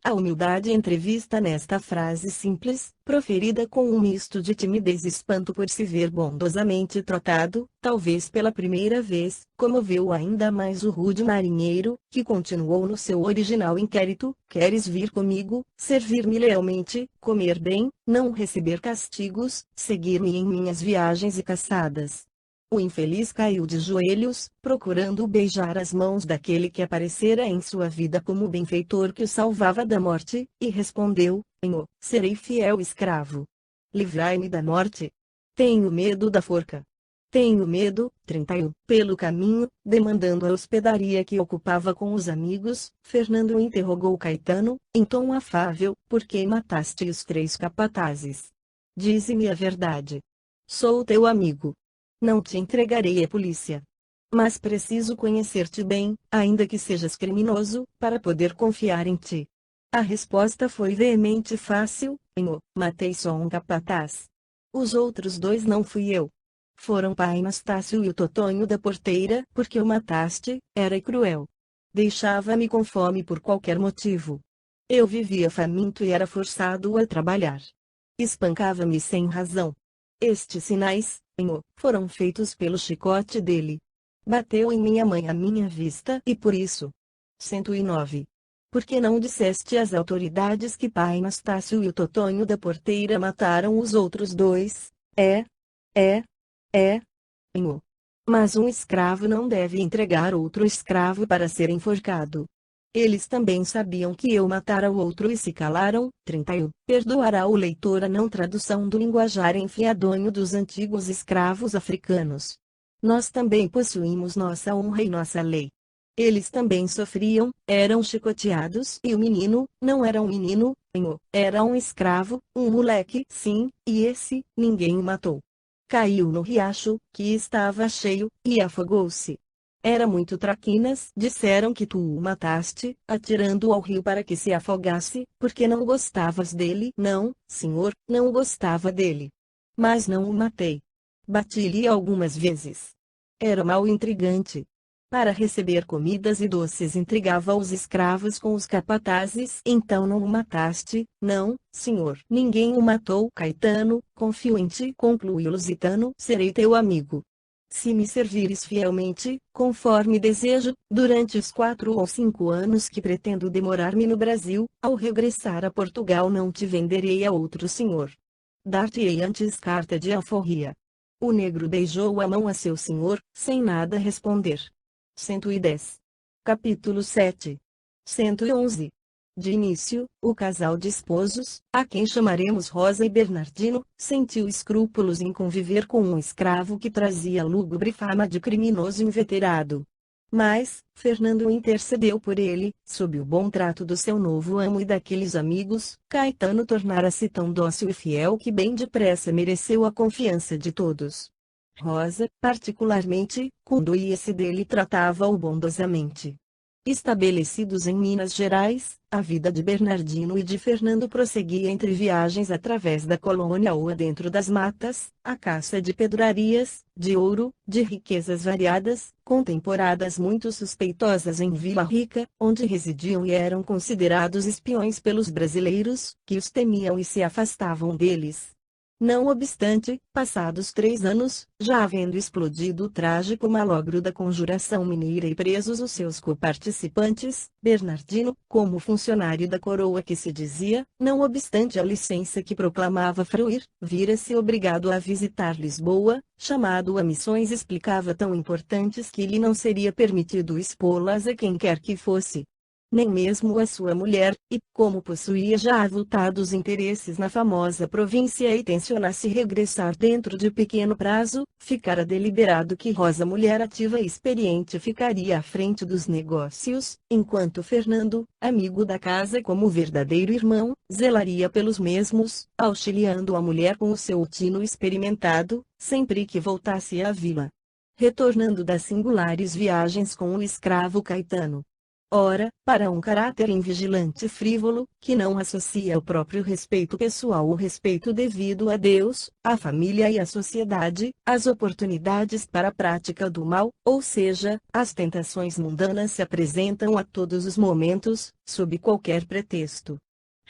A humildade entrevista nesta frase simples, proferida com um misto de timidez e espanto por se ver bondosamente tratado, talvez pela primeira vez, comoveu ainda mais o rude marinheiro, que continuou no seu original inquérito: queres vir comigo, servir-me lealmente, comer bem, não receber castigos, seguir-me em minhas viagens e caçadas? O infeliz caiu de joelhos, procurando beijar as mãos daquele que aparecera em sua vida como o benfeitor que o salvava da morte, e respondeu: serei fiel escravo. Livrai-me da morte. Tenho medo da forca. Tenho medo. 31. Pelo caminho, demandando a hospedaria que ocupava com os amigos, Fernando interrogou Caetano, em tom afável: por que mataste os 3 capatazes? Dize-me a verdade. Sou teu amigo. Não te entregarei à polícia. Mas preciso conhecer-te bem, ainda que sejas criminoso, para poder confiar em ti. A resposta foi veemente e fácil: matei só um capataz. Os outros 2 não fui eu. Foram pai Anastácio e o Totonho da porteira. Porque o mataste, era cruel. Deixava-me com fome por qualquer motivo. Eu vivia faminto e era forçado a trabalhar. Espancava-me sem razão. Estes sinais, foram feitos pelo chicote dele. Bateu em minha mãe à minha vista e por isso. 109. Por que não disseste às autoridades que pai Anastácio e o Totonho da porteira mataram os outros 2? Mas um escravo não deve entregar outro escravo para ser enforcado. Eles também sabiam que eu matara o outro e se calaram. 31. Perdoará o leitor a não tradução do linguajar enfadonho dos antigos escravos africanos. Nós também possuímos nossa honra e nossa lei. Eles também sofriam, eram chicoteados e o menino, não era um menino, Era um escravo, um moleque, sim, e esse, ninguém o matou. Caiu no riacho, que estava cheio, e afogou-se. Era muito traquinas. Disseram que tu o mataste, atirando-o ao rio para que se afogasse, porque não gostavas dele. Não, senhor, não gostava dele. Mas não o matei. Bati-lhe algumas vezes. Era mau intrigante. Para receber comidas e doces intrigava os escravos com os capatazes. Então não o mataste? Não, senhor. Ninguém o matou. Caetano, confio em ti, concluiu Lusitano. Serei teu amigo. Se me servires fielmente, conforme desejo, durante os 4 ou 5 anos que pretendo demorar-me no Brasil, ao regressar a Portugal não te venderei a outro senhor. Dar-te-ei antes carta de alforria. O negro beijou a mão a seu senhor, sem nada responder. 110. Capítulo 7. 111. De início, o casal de esposos, a quem chamaremos Rosa e Bernardino, sentiu escrúpulos em conviver com um escravo que trazia lúgubre fama de criminoso inveterado. Mas, Fernando intercedeu por ele, sob o bom trato do seu novo amo e daqueles amigos. Caetano tornara-se tão dócil e fiel que bem depressa mereceu a confiança de todos. Rosa, particularmente, condoía-se dele e tratava-o bondosamente. Estabelecidos em Minas Gerais, a vida de Bernardino e de Fernando prosseguia entre viagens através da colônia ou adentro das matas, a caça de pedrarias, de ouro, de riquezas variadas, com temporadas muito suspeitosas em Vila Rica, onde residiam e eram considerados espiões pelos brasileiros, que os temiam e se afastavam deles. Não obstante, passados 3 anos, já havendo explodido o trágico malogro da Conjuração Mineira e presos os seus coparticipantes, Bernardino, como funcionário da coroa que se dizia, não obstante a licença que proclamava fruir, vira-se obrigado a visitar Lisboa, chamado a missões explicava tão importantes que lhe não seria permitido expô-las a quem quer que fosse. Nem mesmo a sua mulher, e, como possuía já avultados interesses na famosa província e tencionasse regressar dentro de pequeno prazo, ficara deliberado que Rosa, mulher ativa e experiente, ficaria à frente dos negócios, enquanto Fernando, amigo da casa como verdadeiro irmão, zelaria pelos mesmos, auxiliando a mulher com o seu tino experimentado, sempre que voltasse à vila. Retornando das singulares viagens com o escravo Caetano. Ora, para um caráter invigilante e frívolo, que não associa ao próprio respeito pessoal o respeito devido a Deus, à família e à sociedade, as oportunidades para a prática do mal, ou seja, as tentações mundanas se apresentam a todos os momentos, sob qualquer pretexto.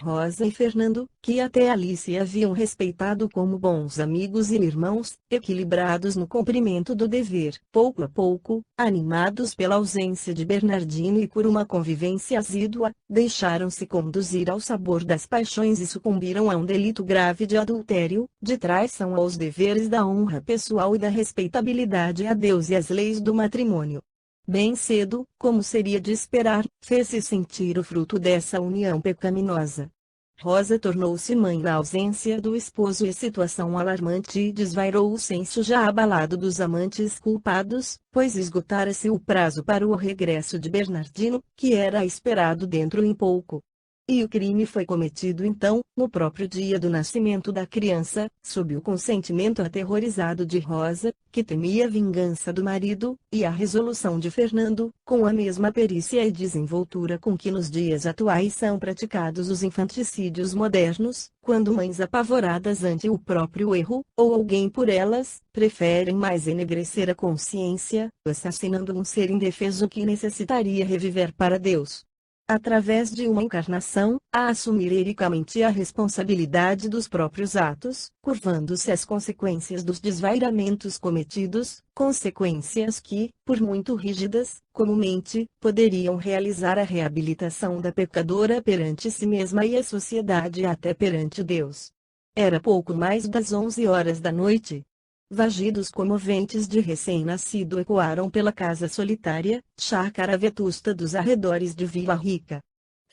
Rosa e Fernando, que até ali se haviam respeitado como bons amigos e irmãos, equilibrados no cumprimento do dever, pouco a pouco, animados pela ausência de Bernardino e por uma convivência assídua, deixaram-se conduzir ao sabor das paixões e sucumbiram a um delito grave de adultério, de traição aos deveres da honra pessoal e da respeitabilidade a Deus e às leis do matrimônio. Bem cedo, como seria de esperar, fez-se sentir o fruto dessa união pecaminosa. Rosa tornou-se mãe na ausência do esposo e situação alarmante desvairou o senso já abalado dos amantes culpados, pois esgotara-se o prazo para o regresso de Bernardino, que era esperado dentro em pouco. E o crime foi cometido então, no próprio dia do nascimento da criança, sob o consentimento aterrorizado de Rosa, que temia a vingança do marido, e a resolução de Fernando, com a mesma perícia e desenvoltura com que nos dias atuais são praticados os infanticídios modernos, quando mães apavoradas ante o próprio erro, ou alguém por elas, preferem mais enegrecer a consciência, assassinando um ser indefeso que necessitaria reviver para Deus. Através de uma encarnação, a assumir ericamente a responsabilidade dos próprios atos, curvando-se às consequências dos desvairamentos cometidos, consequências que, por muito rígidas, comumente, poderiam realizar a reabilitação da pecadora perante si mesma e a sociedade e até perante Deus. Era pouco mais das 11 horas da noite. Vagidos comoventes de recém-nascido ecoaram pela casa solitária, chácara vetusta dos arredores de Vila Rica.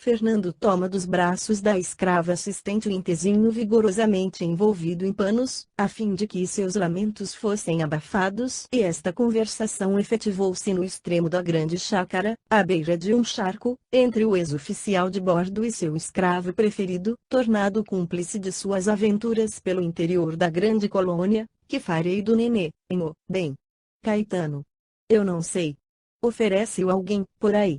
Fernando toma dos braços da escrava assistente o intezinho vigorosamente envolvido em panos, a fim de que seus lamentos fossem abafados, e esta conversação efetivou-se no extremo da grande chácara, à beira de um charco, entre o ex-oficial de bordo e seu escravo preferido, tornado cúmplice de suas aventuras pelo interior da grande colônia. Que farei do nenê, hein? Bem, Caetano. Eu não sei. Oferece-o alguém, por aí.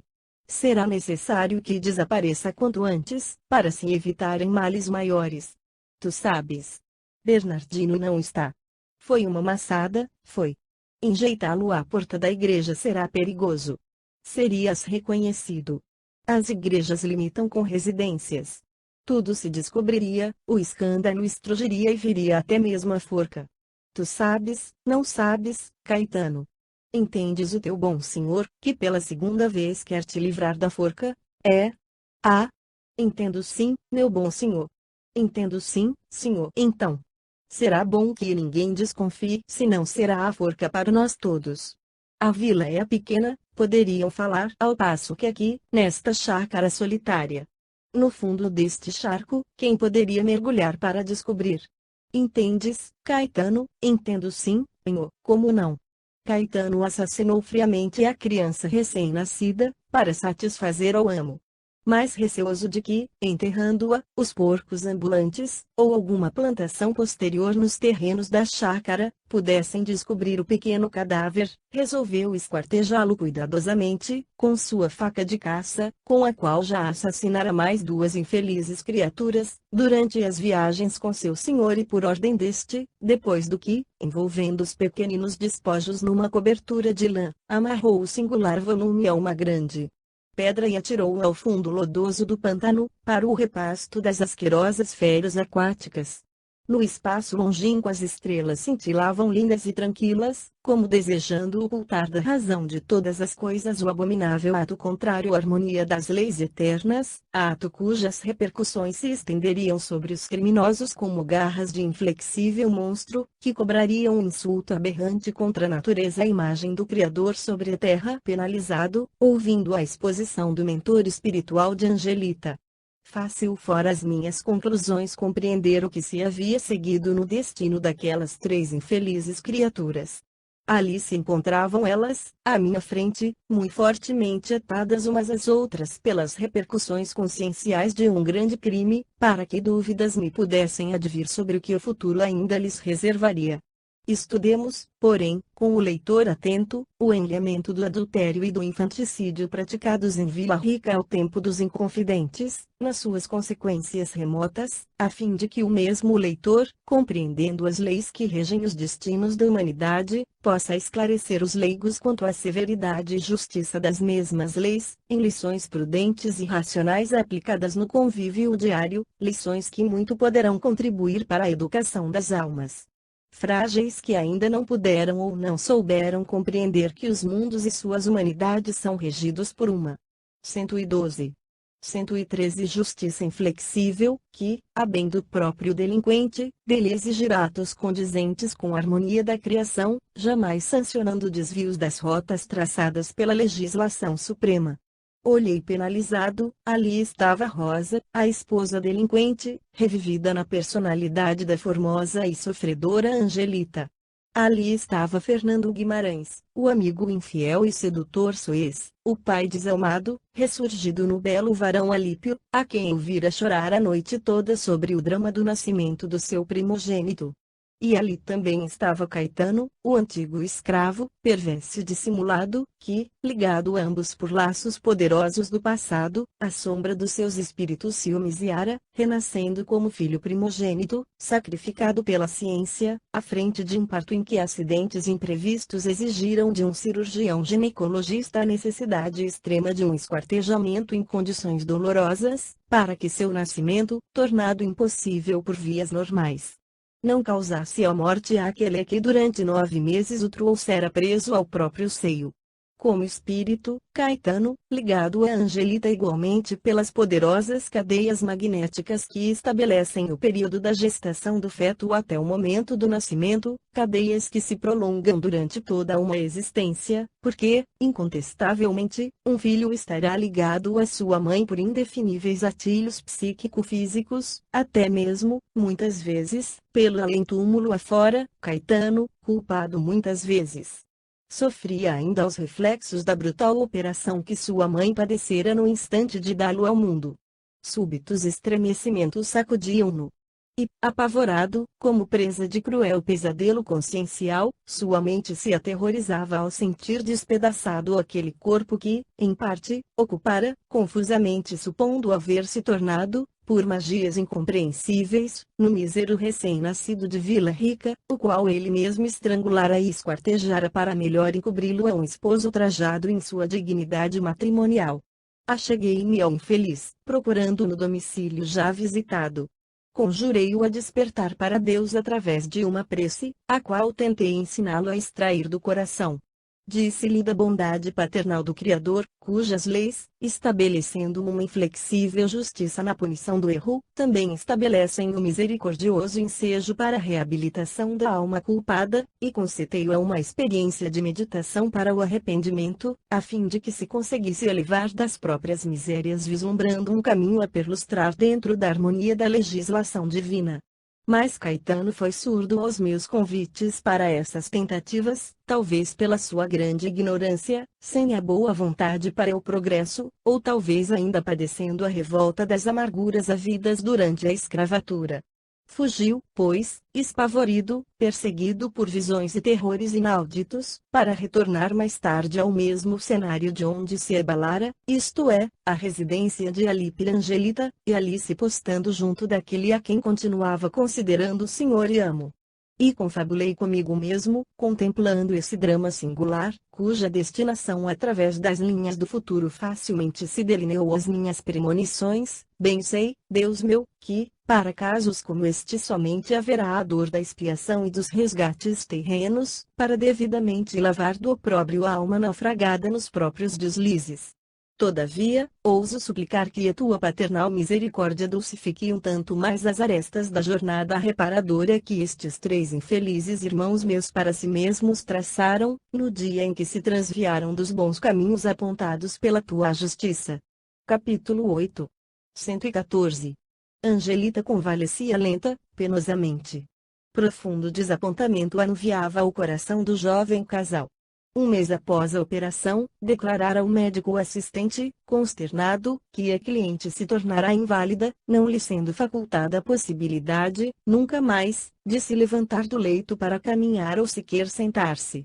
Será necessário que desapareça quanto antes, para se evitarem males maiores. Tu sabes. Bernardino não está. Foi uma maçada, foi. Enjeitá-lo à porta da igreja será perigoso. Serias reconhecido. As igrejas limitam com residências. Tudo se descobriria, o escândalo estrugiria e viria até mesmo a forca. Tu sabes, não sabes, Caetano? Entendes o teu bom senhor, que pela segunda vez quer te livrar da forca? É? Ah? Entendo sim, meu bom senhor. Entendo sim, senhor. Então, será bom que ninguém desconfie, senão será a forca para nós todos. A vila é pequena, poderiam falar, ao passo que aqui, nesta chácara solitária. No fundo deste charco, quem poderia mergulhar para descobrir? Entendes, Caetano? Entendo sim, senhor. Como não? Caetano assassinou friamente a criança recém-nascida, para satisfazer ao amo. Mais receoso de que, enterrando-a, os porcos ambulantes, ou alguma plantação posterior nos terrenos da chácara, pudessem descobrir o pequeno cadáver, resolveu esquartejá-lo cuidadosamente, com sua faca de caça, com a qual já assassinara mais duas infelizes criaturas, durante as viagens com seu senhor e por ordem deste, depois do que, envolvendo os pequeninos despojos numa cobertura de lã, amarrou o singular volume a uma grande pedra e atirou-o ao fundo lodoso do pântano, para o repasto das asquerosas feras aquáticas. No espaço longínquo as estrelas cintilavam lindas e tranquilas, como desejando ocultar da razão de todas as coisas o abominável ato contrário à harmonia das leis eternas, ato cujas repercussões se estenderiam sobre os criminosos como garras de inflexível monstro, que cobrariam um insulto aberrante contra a natureza, a imagem do Criador sobre a terra. Penalizado, ouvindo a exposição do mentor espiritual de Angelita, fácil fora as minhas conclusões compreender o que se havia seguido no destino daquelas três infelizes criaturas. Ali se encontravam elas, à minha frente, muito fortemente atadas umas às outras pelas repercussões conscienciais de um grande crime, para que dúvidas me pudessem advir sobre o que o futuro ainda lhes reservaria. Estudemos, porém, com o leitor atento, o enleamento do adultério e do infanticídio praticados em Vila Rica ao tempo dos Inconfidentes, nas suas consequências remotas, a fim de que o mesmo leitor, compreendendo as leis que regem os destinos da humanidade, possa esclarecer os leigos quanto à severidade e justiça das mesmas leis, em lições prudentes e racionais aplicadas no convívio diário, lições que muito poderão contribuir para a educação das almas frágeis que ainda não puderam ou não souberam compreender que os mundos e suas humanidades são regidos por uma 112. 113 Justiça inflexível, que, a bem do próprio delinquente, dele exigirá atos condizentes com a harmonia da criação, jamais sancionando desvios das rotas traçadas pela legislação suprema. Olhei penalizado, ali estava Rosa, a esposa delinquente, revivida na personalidade da formosa e sofredora Angelita. Ali estava Fernando Guimarães, o amigo infiel e sedutor Soez, o pai desalmado, ressurgido no belo varão Alípio, a quem eu vira chorar a noite toda sobre o drama do nascimento do seu primogênito. E ali também estava Caetano, o antigo escravo, perverso e dissimulado, que, ligado a ambos por laços poderosos do passado, à sombra dos seus espíritos ciúmes e ara, renascendo como filho primogênito, sacrificado pela ciência, à frente de um parto em que acidentes imprevistos exigiram de um cirurgião ginecologista a necessidade extrema de um esquartejamento em condições dolorosas, para que seu nascimento, tornado impossível por vias normais, não causasse a morte àquele que durante 9 meses o trouxera preso ao próprio seio. como espírito, Caetano, ligado a Angelita igualmente pelas poderosas cadeias magnéticas que estabelecem o período da gestação do feto até o momento do nascimento, cadeias que se prolongam durante toda uma existência, porque, incontestavelmente, um filho estará ligado à sua mãe por indefiníveis atilhos psíquico-físicos, até mesmo, muitas vezes, pelo além-túmulo afora, Caetano, culpado muitas vezes, sofria ainda os reflexos da brutal operação que sua mãe padecera no instante de dá-lo ao mundo. Súbitos estremecimentos sacudiam-no. E, apavorado, como presa de cruel pesadelo consciencial, sua mente se aterrorizava ao sentir despedaçado aquele corpo que, em parte, ocupara, confusamente supondo haver se tornado, por magias incompreensíveis, no mísero recém-nascido de Vila Rica, o qual ele mesmo estrangulara e esquartejara para melhor encobri-lo a um esposo trajado em sua dignidade matrimonial. Acheguei-me ao infeliz, procurando no domicílio já visitado. Conjurei-o a despertar para Deus através de uma prece, a qual tentei ensiná-lo a extrair do coração. Disse-lhe da bondade paternal do Criador, cujas leis, estabelecendo uma inflexível justiça na punição do erro, também estabelecem o misericordioso ensejo para a reabilitação da alma culpada, e concitei-o a uma experiência de meditação para o arrependimento, a fim de que se conseguisse elevar das próprias misérias vislumbrando um caminho a perlustrar dentro da harmonia da legislação divina. Mas Caetano foi surdo aos meus convites para essas tentativas, talvez pela sua grande ignorância, sem a boa vontade para o progresso, ou talvez ainda padecendo a revolta das amarguras havidas durante a escravatura. Fugiu, pois, espavorido, perseguido por visões e terrores inauditos, para retornar mais tarde ao mesmo cenário de onde se abalara, isto é, a residência de Alipe Angelita, e ali se postando junto daquele a quem continuava considerando senhor e amo. E confabulei comigo mesmo, contemplando esse drama singular, cuja destinação através das linhas do futuro facilmente se delineou às minhas premonições. Bem sei, Deus meu, que, para casos como este somente haverá a dor da expiação e dos resgates terrenos, para devidamente lavar do opróbrio a alma naufragada nos próprios deslizes. Todavia, ouso suplicar que a tua paternal misericórdia dulcifique um tanto mais as arestas da jornada reparadora que estes 3 infelizes irmãos meus para si mesmos traçaram, no dia em que se transviaram dos bons caminhos apontados pela tua justiça. Capítulo 8. 114. Angelita convalescia lenta, penosamente. Profundo desapontamento anuviava o coração do jovem casal. Um mês após a operação, declarara o médico assistente, consternado, que a cliente se tornara inválida, não lhe sendo facultada a possibilidade, nunca mais, de se levantar do leito para caminhar ou sequer sentar-se.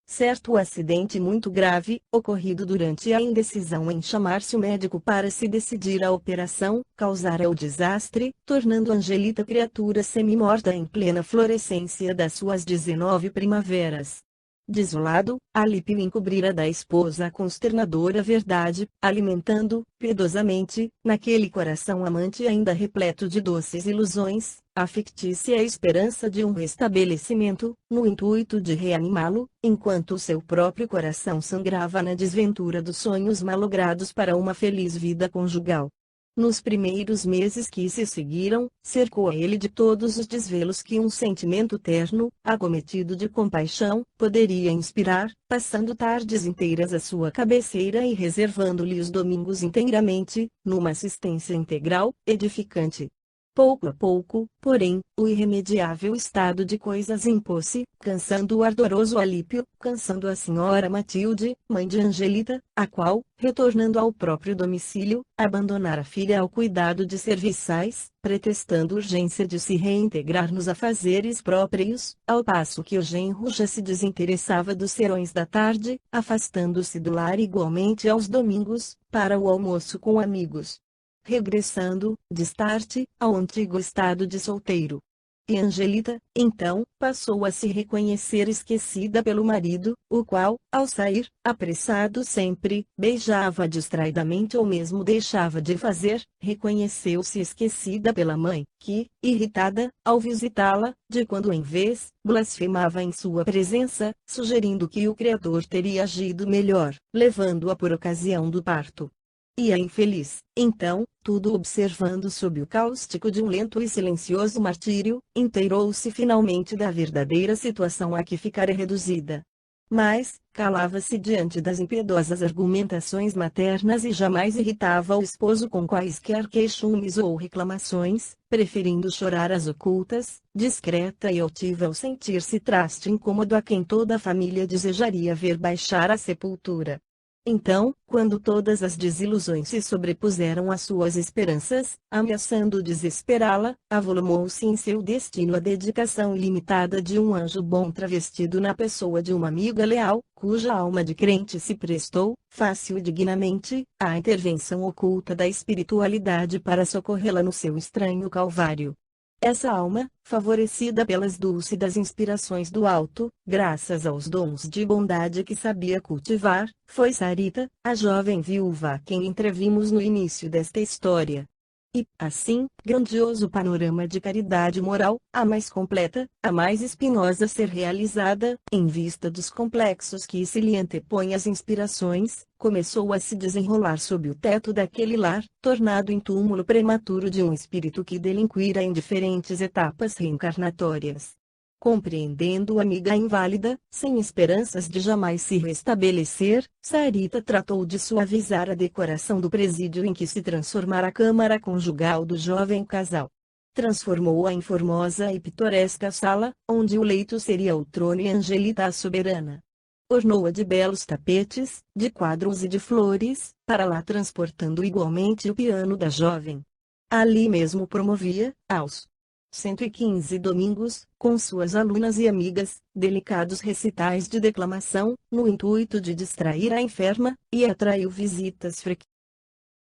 Certo acidente muito grave, ocorrido durante a indecisão em chamar-se o médico para se decidir a operação, causara o desastre, tornando Angelita criatura semi-morta em plena florescência das suas 19 primaveras. Desolado, Alipe encobrira da esposa a consternadora verdade, alimentando, piedosamente, naquele coração amante ainda repleto de doces ilusões, a fictícia esperança de um restabelecimento, no intuito de reanimá-lo, enquanto o seu próprio coração sangrava na desventura dos sonhos malogrados para uma feliz vida conjugal. Nos primeiros meses que se seguiram, cercou a ele de todos os desvelos que um sentimento terno, acometido de compaixão, poderia inspirar, passando tardes inteiras à sua cabeceira e reservando-lhe os domingos inteiramente, numa assistência integral, edificante. Pouco a pouco, porém, o irremediável estado de coisas impôs-se, cansando o ardoroso Alípio, cansando a senhora Matilde, mãe de Angelita, a qual, retornando ao próprio domicílio, abandonara a filha ao cuidado de serviçais, pretextando urgência de se reintegrar nos afazeres próprios, ao passo que o genro já se desinteressava dos serões da tarde, afastando-se do lar igualmente aos domingos, para o almoço com amigos. Regressando, destarte, ao antigo estado de solteiro. E Angelita, então, passou a se reconhecer esquecida pelo marido, o qual, ao sair, apressado sempre, beijava distraidamente ou mesmo deixava de fazer, reconheceu-se esquecida pela mãe, que, irritada, ao visitá-la, de quando em vez, blasfemava em sua presença, sugerindo que o Criador teria agido melhor, levando-a por ocasião do parto. E a infeliz, então, tudo observando sob o cáustico de um lento e silencioso martírio, inteirou-se finalmente da verdadeira situação a que ficara reduzida. Mas, calava-se diante das impiedosas argumentações maternas e jamais irritava o esposo com quaisquer queixumes ou reclamações, preferindo chorar às ocultas, discreta e altiva ao sentir-se traste incômodo a quem toda a família desejaria ver baixar à sepultura. Então, quando todas as desilusões se sobrepuseram às suas esperanças, ameaçando desesperá-la, avolumou-se em seu destino a dedicação ilimitada de um anjo bom travestido na pessoa de uma amiga leal, cuja alma de crente se prestou, fácil e dignamente, à intervenção oculta da espiritualidade para socorrê-la no seu estranho calvário. Essa alma, favorecida pelas dúlcidas inspirações do alto, graças aos dons de bondade que sabia cultivar, foi Sarita, a jovem viúva a quem entrevimos no início desta história. E, assim, grandioso panorama de caridade moral, a mais completa, a mais espinhosa a ser realizada, em vista dos complexos que se lhe antepõem às inspirações, começou a se desenrolar sob o teto daquele lar, tornado em túmulo prematuro de um espírito que delinquira em diferentes etapas reencarnatórias. Compreendendo a amiga inválida, sem esperanças de jamais se restabelecer, Sarita tratou de suavizar a decoração do presídio em que se transformara a câmara conjugal do jovem casal. Transformou-a em formosa e pitoresca sala, onde o leito seria o trono e Angelita a soberana. Ornou-a de belos tapetes, de quadros e de flores, para lá transportando igualmente o piano da jovem. Ali mesmo promovia, aos 115 domingos, com suas alunas e amigas, delicados recitais de declamação, no intuito de distrair a enferma, e atraiu visitas frequentes.